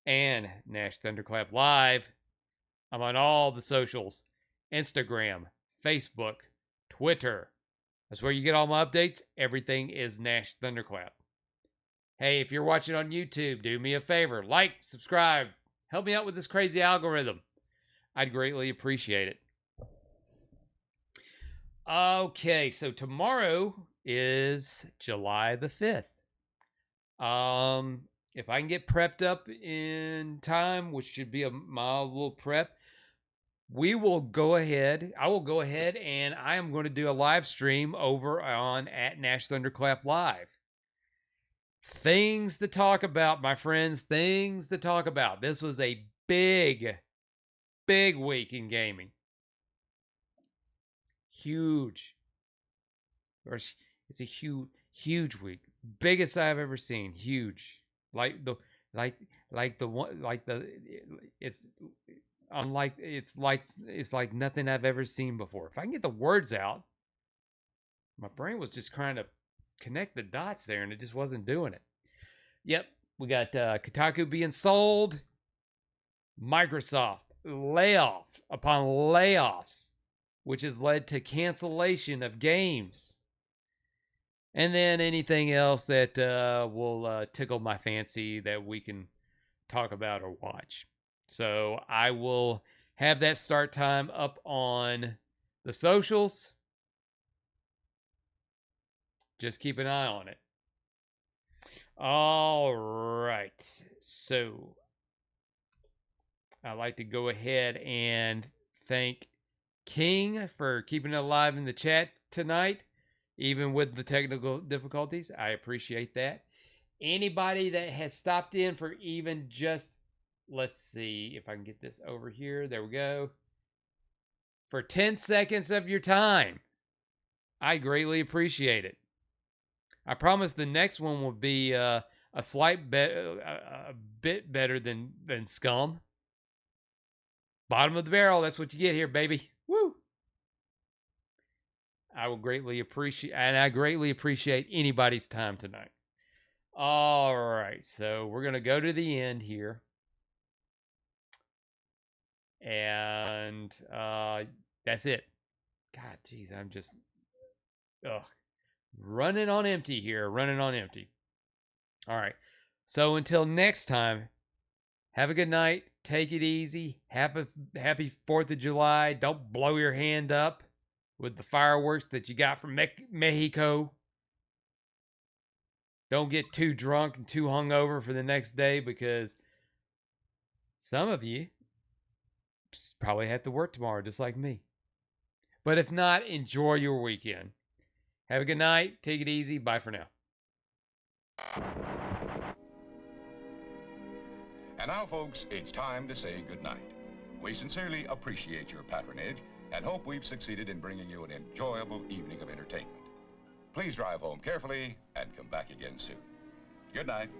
and Nash Thunderclap Live. I'm on all the socials. Instagram, Facebook, Twitter. That's where you get all my updates. Everything is Nash Thunderclap. Hey, if you're watching on YouTube, do me a favor. Like, subscribe. Help me out with this crazy algorithm. I'd greatly appreciate it. Okay, so tomorrow is July the 5th. If I can get prepped up in time, which should be a mild little prep, we will go ahead. I will go ahead and I am going to do a live stream over on at Nash Thunderclap Live. Things to talk about, my friends. Things to talk about. This was a big week in gaming. Huge. It's a huge week. Biggest I've ever seen. Huge. It's like nothing I've ever seen before. If I can get the words out, my brain was just trying to connect the dots there, and it just wasn't doing it. Yep, we got Kotaku being sold. Microsoft layoffs upon layoffs, which has led to cancellation of games. And then anything else that will tickle my fancy that we can talk about or watch. So I will have that start time up on the socials. Just keep an eye on it. All right. So I'd like to go ahead and thank King for keeping it alive in the chat tonight, even with the technical difficulties. I appreciate that. Anybody that has stopped in for even just, let's see if I can get this over here. There we go. For 10 seconds of your time, I greatly appreciate it. I promise the next one will be a bit better than Scum. Bottom of the barrel, that's what you get here, baby. Woo! I will greatly appreciate, and I greatly appreciate anybody's time tonight. All right, so we're going to go to the end here. And that's it. God, geez, I'm just running on empty here. Running on empty. All right. So until next time, have a good night. Take it easy. Happy 4th of July. Don't blow your hand up with the fireworks that you got from Mexico. Don't get too drunk and too hungover for the next day, because some of you probably have to work tomorrow, just like me. But if not, enjoy your weekend. Have a good night. Take it easy. Bye for now. And now, folks, it's time to say goodnight. We sincerely appreciate your patronage and hope we've succeeded in bringing you an enjoyable evening of entertainment. Please drive home carefully and come back again soon. Good night.